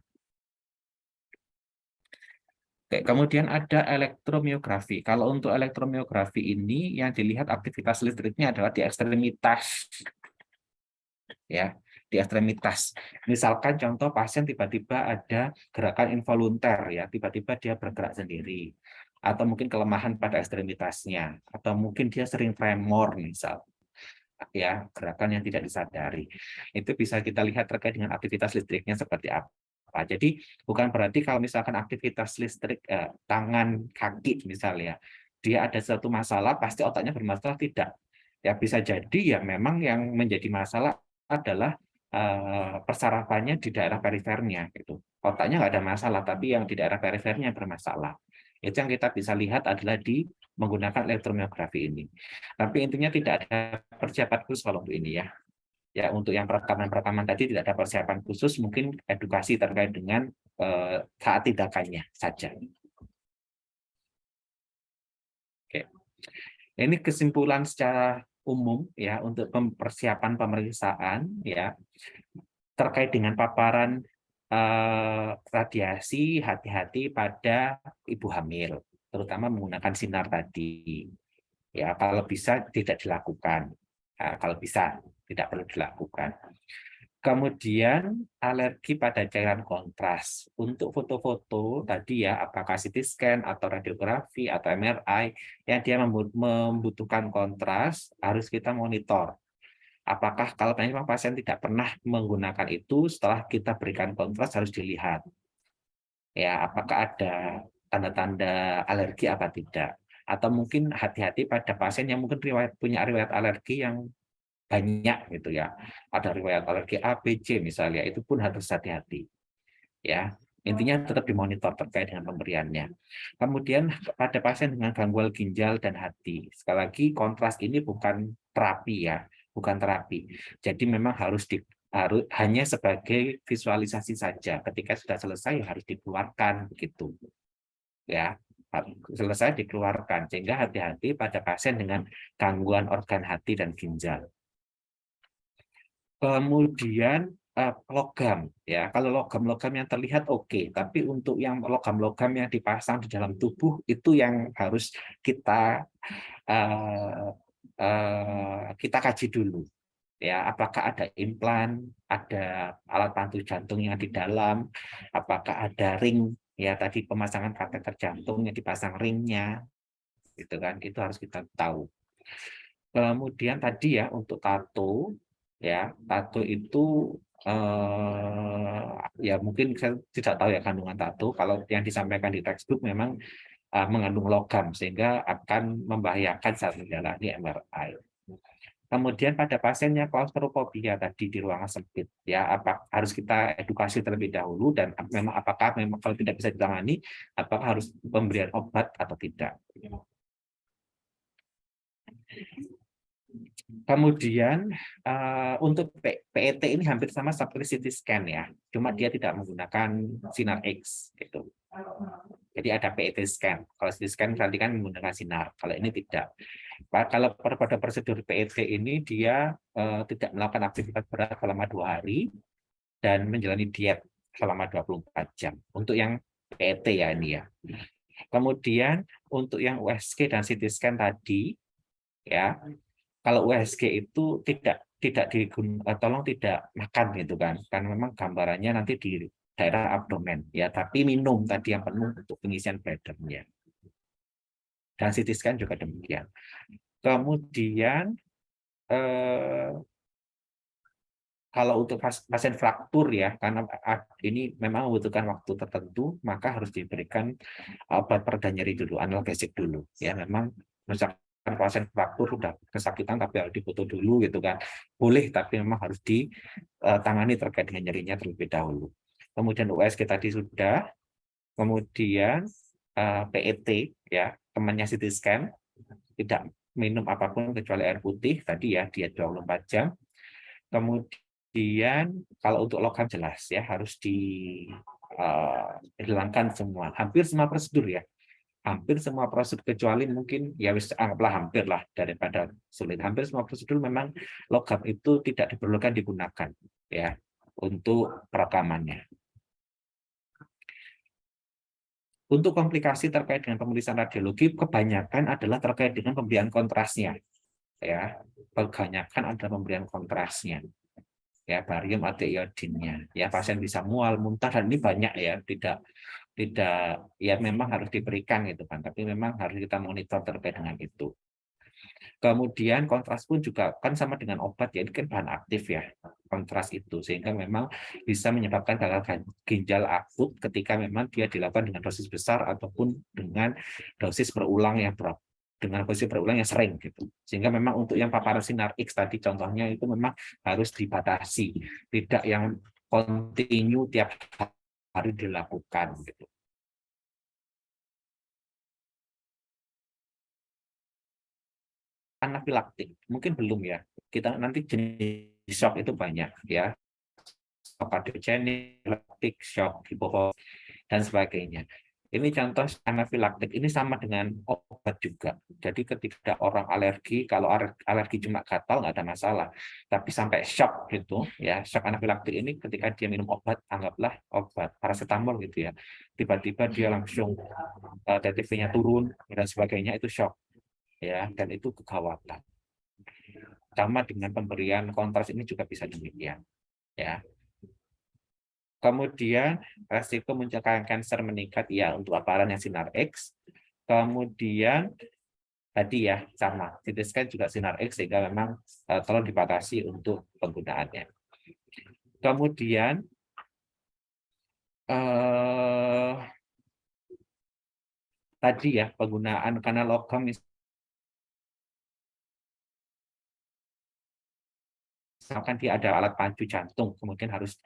Speaker 1: Oke, kemudian ada elektromiografi. Kalau untuk elektromiografi ini yang dilihat aktivitas listriknya adalah di ekstremitas, ya, di ekstremitas. Misalkan contoh pasien tiba-tiba ada gerakan involunter, ya, tiba-tiba dia bergerak sendiri, atau mungkin kelemahan pada ekstremitasnya, atau mungkin dia sering tremor misal, ya, gerakan yang tidak disadari. Itu bisa kita lihat terkait dengan aktivitas listriknya seperti apa. Jadi bukan berarti kalau misalkan aktivitas listrik tangan, kaki misalnya, dia ada satu masalah pasti otaknya bermasalah, tidak. Ya bisa jadi ya memang yang menjadi masalah adalah persarapannya di daerah perifernya gitu. Otaknya nggak ada masalah, tapi yang di daerah perifernya bermasalah. Itu yang kita bisa lihat adalah di menggunakan elektromiografi ini. Tapi intinya tidak ada persiapan khusus kalau untuk ini ya. Ya, untuk yang perekaman-perekaman tadi tidak ada persiapan khusus, mungkin edukasi terkait dengan saat tindakannya saja. Oke. Ini kesimpulan secara umum ya untuk persiapan pemeriksaan ya terkait dengan paparan radiasi, hati-hati pada ibu hamil, terutama menggunakan sinar tadi. Ya, kalau bisa tidak dilakukan. Nah, kalau bisa tidak perlu dilakukan. Kemudian alergi pada cairan kontras. Untuk foto-foto tadi ya, apakah CT scan atau radiografi atau MRI yang dia membutuhkan kontras, harus kita monitor. Apakah kalau memang pasien tidak pernah menggunakan itu, setelah kita berikan kontras harus dilihat. Ya, apakah ada tanda-tanda alergi apa tidak. Atau mungkin hati-hati pada pasien yang mungkin punya riwayat alergi yang banyak gitu ya. Ada riwayat alergi A, B, C misalnya, itu pun harus hati-hati. Ya, intinya tetap dimonitor terkait dengan pemberiannya. Kemudian pada pasien dengan gangguan ginjal dan hati, sekali lagi kontras ini bukan terapi ya, bukan terapi. Jadi memang harus hanya sebagai visualisasi saja. Ketika sudah selesai harus dikeluarkan begitu. Ya, selesai dikeluarkan, sehingga hati-hati pada pasien dengan gangguan organ hati dan ginjal. Kemudian logam ya, kalau logam-logam yang terlihat oke, tapi untuk yang logam-logam yang dipasang di dalam tubuh itu yang harus kita kita kaji dulu ya, apakah ada implan, ada alat bantu jantung yang di dalam, apakah ada ring ya, tadi pemasangan kateter jantung yang dipasang ringnya, gitu kan, itu harus kita tahu. Kemudian tadi ya untuk tato ya, tato itu ya mungkin saya tidak tahu ya kandungan tato. Kalau yang disampaikan di textbook memang mengandung logam sehingga akan membahayakan saat menjalani MRI. Kemudian pada pasiennya klaustrofobia tadi di ruangan sempit ya, apa harus kita edukasi terlebih dahulu, dan memang apakah memang kalau tidak bisa ditangani apakah harus pemberian obat atau tidak. Kemudian untuk PET ini hampir sama seperti CT scan ya, cuma dia tidak menggunakan sinar X gitu. Jadi ada PET scan. Kalau CT scan nanti kan menggunakan sinar. Kalau ini tidak. Kalau pada prosedur PET ini dia tidak melakukan aktivitas berat selama 2 hari dan menjalani diet selama 24 jam. Untuk yang PET ya ini ya. Kemudian untuk yang USG dan CT scan tadi ya, kalau USG itu tolong tidak makan gitu kan, karena memang gambarannya nanti di daerah abdomen ya, tapi minum tadi yang penuh untuk pengisian bladdernya. Dan CT scan juga demikian. Kemudian kalau untuk pasien fraktur ya, karena ini memang membutuhkan waktu tertentu, maka harus diberikan obat pereda nyeri dulu, analgesik dulu ya. Memang misalkan pasien fraktur sudah kesakitan tapi harus difoto dulu gitu kan, boleh, tapi memang harus ditangani terkait dengan nyerinya terlebih dahulu. Kemudian USG tadi sudah, Kemudian PET, ya, temannya CT scan, tidak minum apapun kecuali air putih, tadi ya, dia 24 jam. Kemudian kalau untuk logam jelas ya, harus dihilangkan semua, hampir semua prosedur ya. Hampir semua prosedur kecuali mungkin ya anggaplah hampir lah daripada sulit. Hampir semua prosedur memang logam itu tidak diperlukan digunakan ya untuk perekamannya. Untuk komplikasi terkait dengan pemeriksaan radiologi kebanyakan adalah terkait dengan pemberian kontrasnya ya. Kebanyakan ada pemberian kontrasnya. Ya, barium atau iodinnya. Ya, pasien bisa mual, muntah, dan ini banyak ya, tidak ya memang harus diberikan gitu kan, tapi memang harus kita monitor terkait dengan itu. Kemudian kontras pun juga kan sama dengan obat ya, ini kan bahan aktif ya kontras itu, sehingga memang bisa menyebabkan gagal ginjal akut ketika memang dia dilakukan dengan dosis besar ataupun dengan dosis berulang yang sering gitu. Sehingga memang untuk yang paparan sinar X tadi contohnya itu memang harus dibatasi, tidak yang kontinu tiap hari dilakukan gitu. Anafilaktik mungkin belum ya, kita nanti jenis shock itu banyak ya, kardiogenik, laktik, shock, hipovolemik, dan sebagainya. Ini contoh anafilaktik, ini sama dengan obat juga. Jadi ketika orang alergi, kalau alergi cuma gatal nggak ada masalah. Tapi sampai shock gitu, ya shock anafilaktik ini ketika dia minum obat, anggaplah obat paracetamol gitu ya, tiba-tiba dia langsung TTV-nya turun dan sebagainya, itu shock ya, dan itu kegawatan. Sama dengan pemberian kontras ini juga bisa demikian ya. Kemudian resiko munculnya kanker meningkat ya untuk paparan yang sinar X. Kemudian tadi ya sama, CT scan juga sinar X sehingga memang tolong dibatasi untuk penggunaannya. Kemudian tadi ya penggunaan kanal logam misalkan dia ada alat pacu jantung, kemudian harus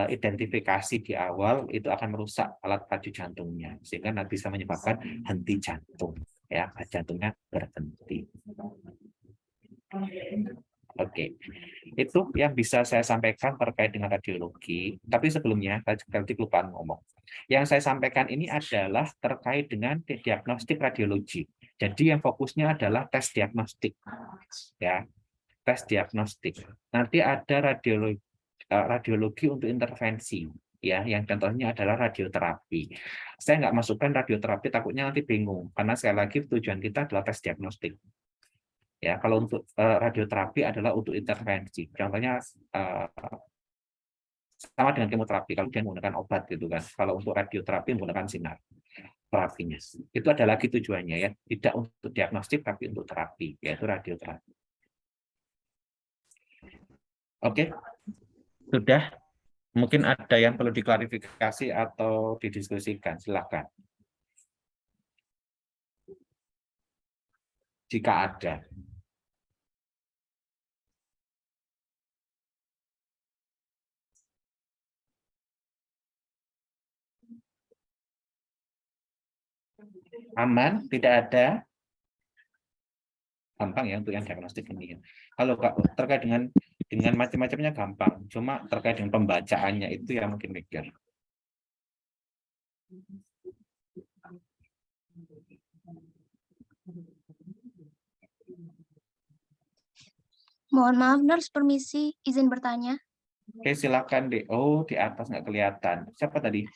Speaker 1: identifikasi di awal, itu akan merusak alat pacu jantungnya, sehingga nanti bisa menyebabkan henti jantung, ya jantungnya berhenti. Oke, itu yang bisa saya sampaikan terkait dengan radiologi. Tapi sebelumnya, tadi lupa ngomong. Yang saya sampaikan ini adalah terkait dengan diagnostik radiologi. Jadi yang fokusnya adalah tes diagnostik, ya. Tes diagnostik. Nanti ada radiologi untuk intervensi, ya, yang contohnya adalah radioterapi. Saya nggak masukkan radioterapi, takutnya nanti bingung, karena sekali lagi tujuan kita adalah tes diagnostik. Ya, kalau untuk radioterapi adalah untuk intervensi. Contohnya sama dengan kemoterapi, kalau dia menggunakan obat gitu kan. Kalau untuk radioterapi menggunakan sinar terapinya. Itu ada lagi tujuannya ya, tidak untuk diagnostik tapi untuk terapi, yaitu radioterapi. Oke, sudah. Mungkin ada yang perlu diklarifikasi atau didiskusikan, silakan. Jika ada. Aman, tidak ada. Gampang ya untuk yang diagnostik ini. Kalau terkait dengan macam-macamnya gampang, cuma terkait dengan pembacaannya itu yang mungkin mikir.
Speaker 2: Mohon maaf, Nurse, permisi, izin bertanya.
Speaker 1: Oke, silakan deh. Oh, di atas nggak kelihatan. Siapa tadi?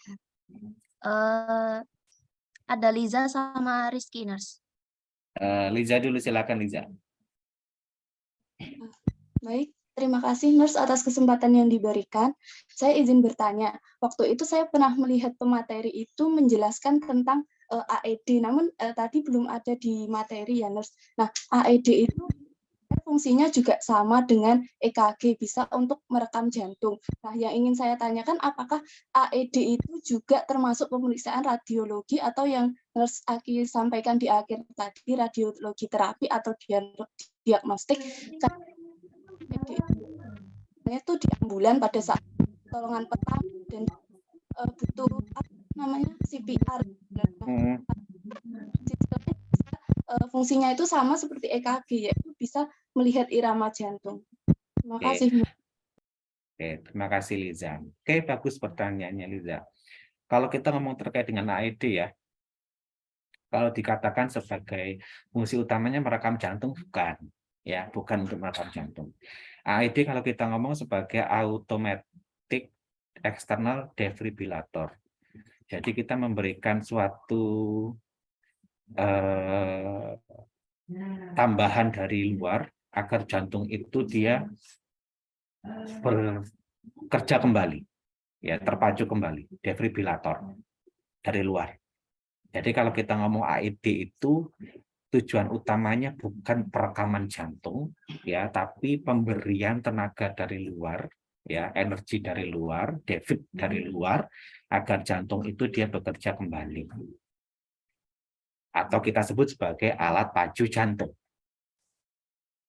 Speaker 2: Ada Liza sama Rizky, Nurse.
Speaker 1: Liza dulu, silakan Liza.
Speaker 3: Baik, terima kasih Nurse atas kesempatan yang diberikan. Saya izin bertanya. Waktu itu saya pernah melihat pemateri itu menjelaskan tentang AED, namun tadi belum ada di materi ya Nurse. Nah, AED itu fungsinya juga sama dengan EKG, bisa untuk merekam jantung. Nah, yang ingin saya tanyakan, apakah AED itu juga termasuk pemeriksaan radiologi atau yang Nurse Aki sampaikan di akhir tadi, radiologi terapi atau diagnostik? Itu di ambulan pada saat pertolongan pertama dan butuh namanya CPR.
Speaker 1: Hmm.
Speaker 3: Fungsinya itu sama seperti EKG, yaitu bisa melihat irama jantung. Terima
Speaker 1: Oke.
Speaker 3: kasih.
Speaker 1: Oke, terima kasih Liza. Oke, bagus pertanyaannya Liza. Kalau kita ngomong terkait dengan AED ya, kalau dikatakan sebagai fungsi utamanya merekam jantung, bukan. Ya, bukan untuk merekam jantung. AED kalau kita ngomong sebagai automatic external defibrillator. Jadi kita memberikan suatu tambahan dari luar agar jantung itu dia bekerja kembali, ya terpacu kembali, defibrillator dari luar. Jadi kalau kita ngomong AED itu tujuan utamanya bukan perekaman jantung, ya, tapi pemberian tenaga dari luar, ya, energi dari luar, defib dari luar, agar jantung itu dia bekerja kembali. Atau kita sebut sebagai alat pacu jantung.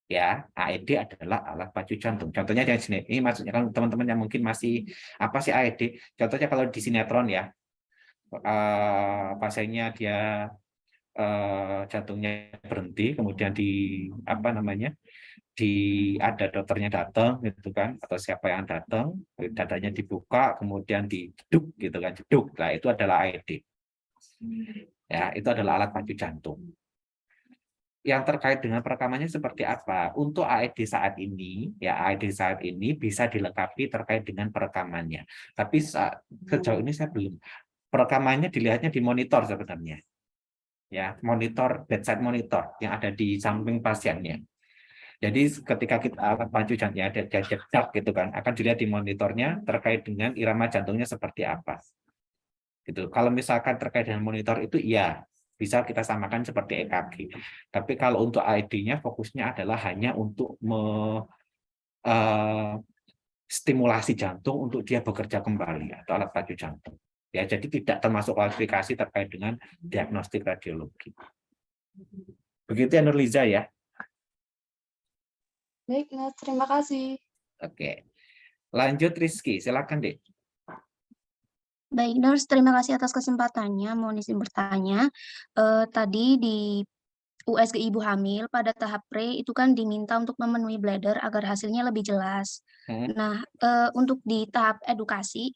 Speaker 1: Ya, AED adalah alat pacu jantung. Contohnya yang sini, ini maksudnya kalau teman-teman yang mungkin masih apa sih AED? Contohnya kalau di sinetron ya, pasiennya dia jantungnya berhenti, kemudian apa namanya, ada dokternya datang gitu kan, atau siapa yang datang, dadanya dibuka, kemudian dijeduk gitu kan, jeduk. Nah, itu adalah AED. Ya, itu adalah alat pacu jantung. Yang terkait dengan perekamannya seperti apa? Untuk AED saat ini, ya AED saat ini bisa dilengkapi terkait dengan perekamannya. Tapi sejauh ini saya belum. Perekamannya dilihatnya di monitor sebenarnya. Ya, monitor, bedside monitor yang ada di samping pasiennya. Jadi ketika kita alat pacu jantungnya ada jedak gitu kan, akan dilihat di monitornya terkait dengan irama jantungnya seperti apa. Gitu. Kalau misalkan terkait dengan monitor itu iya, bisa kita samakan seperti EKG. Tapi kalau untuk AED-nya fokusnya adalah hanya untuk stimulasi jantung untuk dia bekerja kembali atau alat pacu jantung. Ya, jadi tidak termasuk klasifikasi terkait dengan diagnostik radiologi. Begitu ya Nurliza ya.
Speaker 3: Baik, Mas, terima kasih.
Speaker 1: Oke. Lanjut Rizky, silakan Dek.
Speaker 2: Baik, Nurse, terima kasih atas kesempatannya. Mohon izin bertanya. Tadi di USG ibu hamil pada tahap pre itu kan diminta untuk memenuhi bladder agar hasilnya lebih jelas. Nah, untuk di tahap edukasi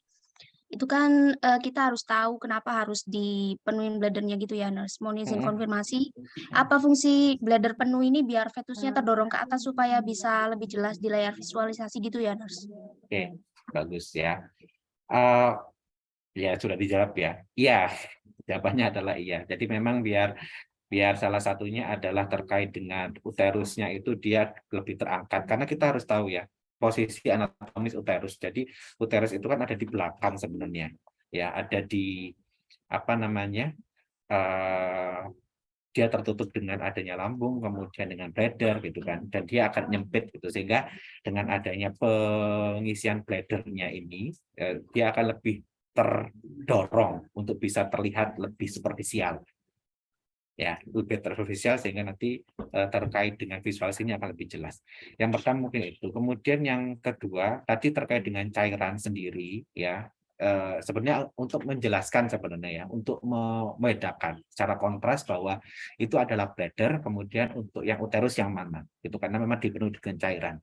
Speaker 2: itu kan kita harus tahu kenapa harus dipenuhin bladdernya gitu ya, Nurse. Mohon izin konfirmasi, apa fungsi bladder penuh ini biar fetusnya terdorong ke atas supaya bisa lebih jelas di layar visualisasi gitu ya, Nurse?
Speaker 1: Oke, bagus ya. Ya sudah dijawab ya. Iya, jawabannya adalah iya. Jadi memang biar salah satunya adalah terkait dengan uterusnya itu dia lebih terangkat. Karena kita harus tahu ya posisi anatomis uterus. Jadi uterus itu kan ada di belakang sebenarnya. Ya, ada di apa namanya? Dia tertutup dengan adanya lambung, kemudian dengan bladder gitu kan, dan dia akan nyempit gitu, sehingga dengan adanya pengisian bladdernya ini dia akan lebih terdorong untuk bisa terlihat lebih superficial, ya lebih superficial, sehingga nanti terkait dengan visualisasi ini akan lebih jelas. Yang pertama mungkin itu. Kemudian yang kedua tadi terkait dengan cairan sendiri, ya. Sebenarnya untuk menjelaskan sebenarnya ya, untuk membedakan secara kontras bahwa itu adalah bladder, kemudian untuk yang uterus yang mana, itu karena memang dipenuhi dengan cairan,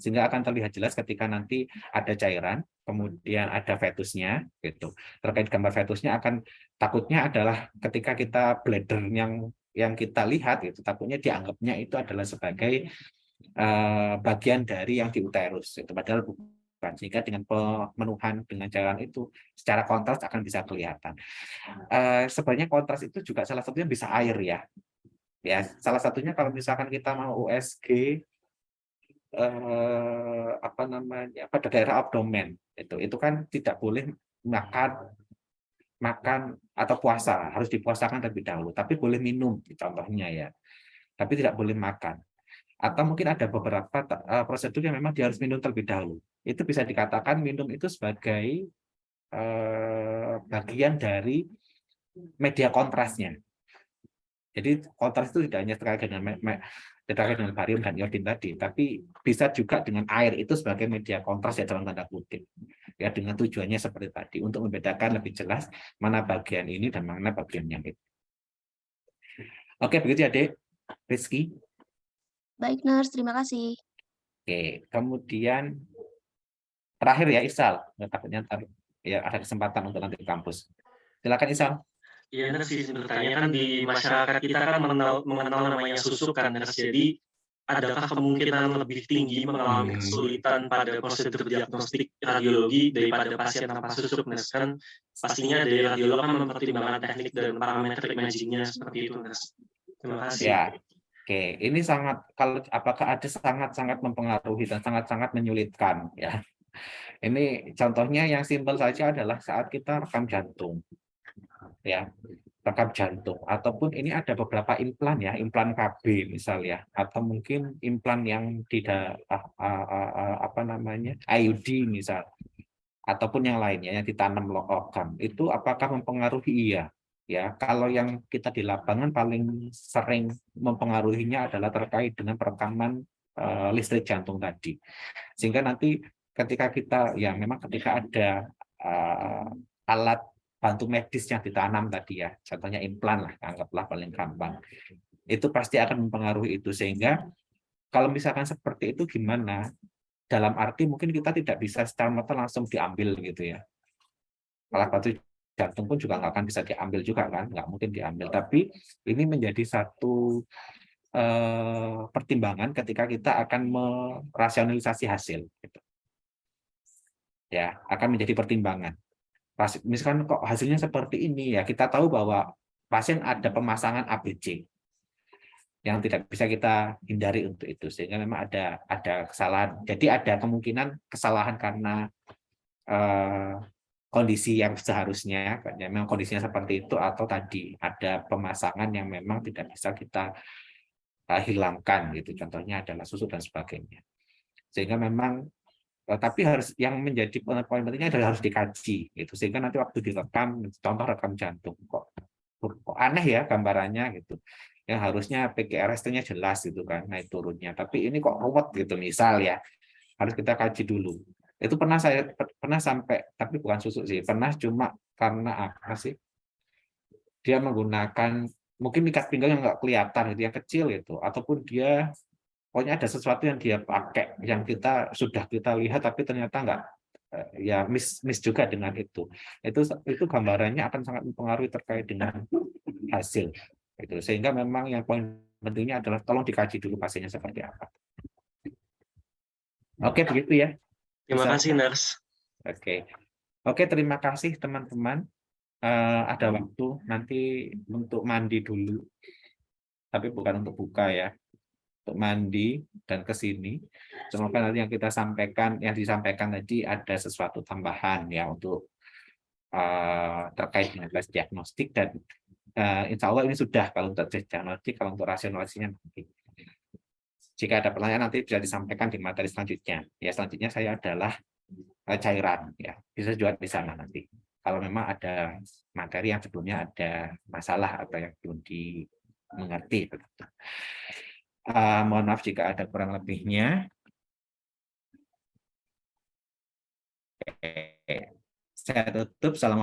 Speaker 1: sehingga akan terlihat jelas ketika nanti ada cairan, kemudian ada fetusnya, gitu. Terkait gambar fetusnya akan takutnya adalah ketika kita bladder yang kita lihat itu takutnya dianggapnya itu adalah sebagai bagian dari yang di uterus, itu padahal bukan. Sehingga dengan pemenuhan dengan cairan itu secara kontras akan bisa kelihatan. Sebenarnya kontras itu juga salah satunya bisa air ya. Ya, salah satunya kalau misalkan kita mau USG apa namanya, pada daerah abdomen itu kan tidak boleh makan atau puasa, harus dipuasakan terlebih dahulu, tapi boleh minum contohnya ya. Tapi tidak boleh makan. Atau mungkin ada beberapa prosedur yang memang dia harus minum terlebih dahulu. Itu bisa dikatakan minum itu sebagai bagian dari media kontrasnya. Jadi kontras itu tidak hanya terkait terkait dengan barium dan iodin tadi, tapi bisa juga dengan air itu sebagai media kontras ya dalam tanda kutip. Ya dengan tujuannya seperti tadi untuk membedakan lebih jelas mana bagian ini dan mana bagian yang itu. Oke, begitu ya, Dek. Rizky.
Speaker 2: Baik, Nurse. Terima kasih.
Speaker 1: Oke, kemudian terakhir ya Isal. Takutnya ya ada kesempatan untuk nanti ke kampus. Silakan Isal.
Speaker 4: Iya, Nurse, izin bertanya, kan di masyarakat kita kan mengenal namanya susuk kan, Nurse. Jadi adakah kemungkinan lebih tinggi mengalami kesulitan pada prosedur diagnostik radiologi daripada pasien tanpa susuk, Nurse? Kan pastinya dari radiolog kan mempertimbangkan teknik dan parameter imaging-nya seperti itu, Nurse. Terima kasih.
Speaker 1: Ya, oke. Ini sangat, kalau apakah ada sangat-sangat mempengaruhi dan sangat-sangat menyulitkan ya. Ini contohnya yang simpel saja adalah saat kita rekam jantung. Ya, rekam jantung ataupun ini ada beberapa implan ya, implan KB misalnya, atau mungkin implan yang tidak apa namanya IUD misal, ataupun yang lainnya yang ditanam logam itu apakah mempengaruhi? Iya ya. Kalau yang kita di lapangan paling sering mempengaruhinya adalah terkait dengan perekaman listrik jantung tadi, sehingga nanti ketika kita ya memang ketika ada alat bantu medis yang ditanam tadi ya, contohnya implan lah, anggaplah paling gampang, itu pasti akan mempengaruhi itu. Sehingga kalau misalkan seperti itu gimana? Dalam arti mungkin kita tidak bisa secara merta langsung diambil gitu ya. Alat bantu jantung pun juga nggak akan bisa diambil juga kan, nggak mungkin diambil. Tapi ini menjadi satu pertimbangan ketika kita akan merasionalisasi hasil. Gitu. Ya, akan menjadi pertimbangan. Misalkan kok hasilnya seperti ini ya, kita tahu bahwa pasien ada pemasangan ABC yang tidak bisa kita hindari untuk itu, sehingga memang ada kesalahan. Jadi ada kemungkinan kesalahan karena kondisi yang seharusnya memang kondisinya seperti itu, atau tadi ada pemasangan yang memang tidak bisa kita hilangkan gitu, contohnya adalah susuk dan sebagainya. Sehingga memang tapi harus yang menjadi poin pentingnya adalah harus dikaji gitu, sehingga nanti waktu direkam, contoh rekam jantung kok aneh ya gambarannya gitu, yang harusnya PGRS-nya jelas gitu kan naik turunnya, tapi ini kok ruwet gitu misal ya, harus kita kaji dulu. Itu saya pernah sampai, tapi bukan susuk sih, pernah cuma karena apa sih, dia menggunakan mungkin ikat pinggang yang nggak kelihatan gitu, yang kecil itu, ataupun dia pokoknya ada sesuatu yang dia pakai yang sudah kita lihat tapi ternyata enggak, ya miss juga dengan itu gambarannya akan sangat mempengaruhi terkait dengan hasil itu. Sehingga memang yang poin pentingnya adalah tolong dikaji dulu pasiennya seperti apa. Oke, begitu ya.
Speaker 4: Terima kasih, Nurse.
Speaker 1: Oke, terima kasih teman-teman. Ada waktu nanti untuk mandi dulu, tapi bukan untuk buka ya, untuk mandi dan ke sini. Semoga nanti yang disampaikan tadi ada sesuatu tambahan ya untuk terkait dengan tes diagnostik, dan insya Allah ini sudah kalau untuk tes diagnostik. Kalau untuk rasionalisasinya nanti, jika ada pertanyaan nanti bisa disampaikan di materi selanjutnya. Ya, selanjutnya saya adalah cairan ya, bisa juga di sana nanti. Kalau memang ada materi yang sebelumnya ada masalah atau yang belum dimengerti. Mohon maaf jika ada kurang lebihnya. Saya tutup. Salam.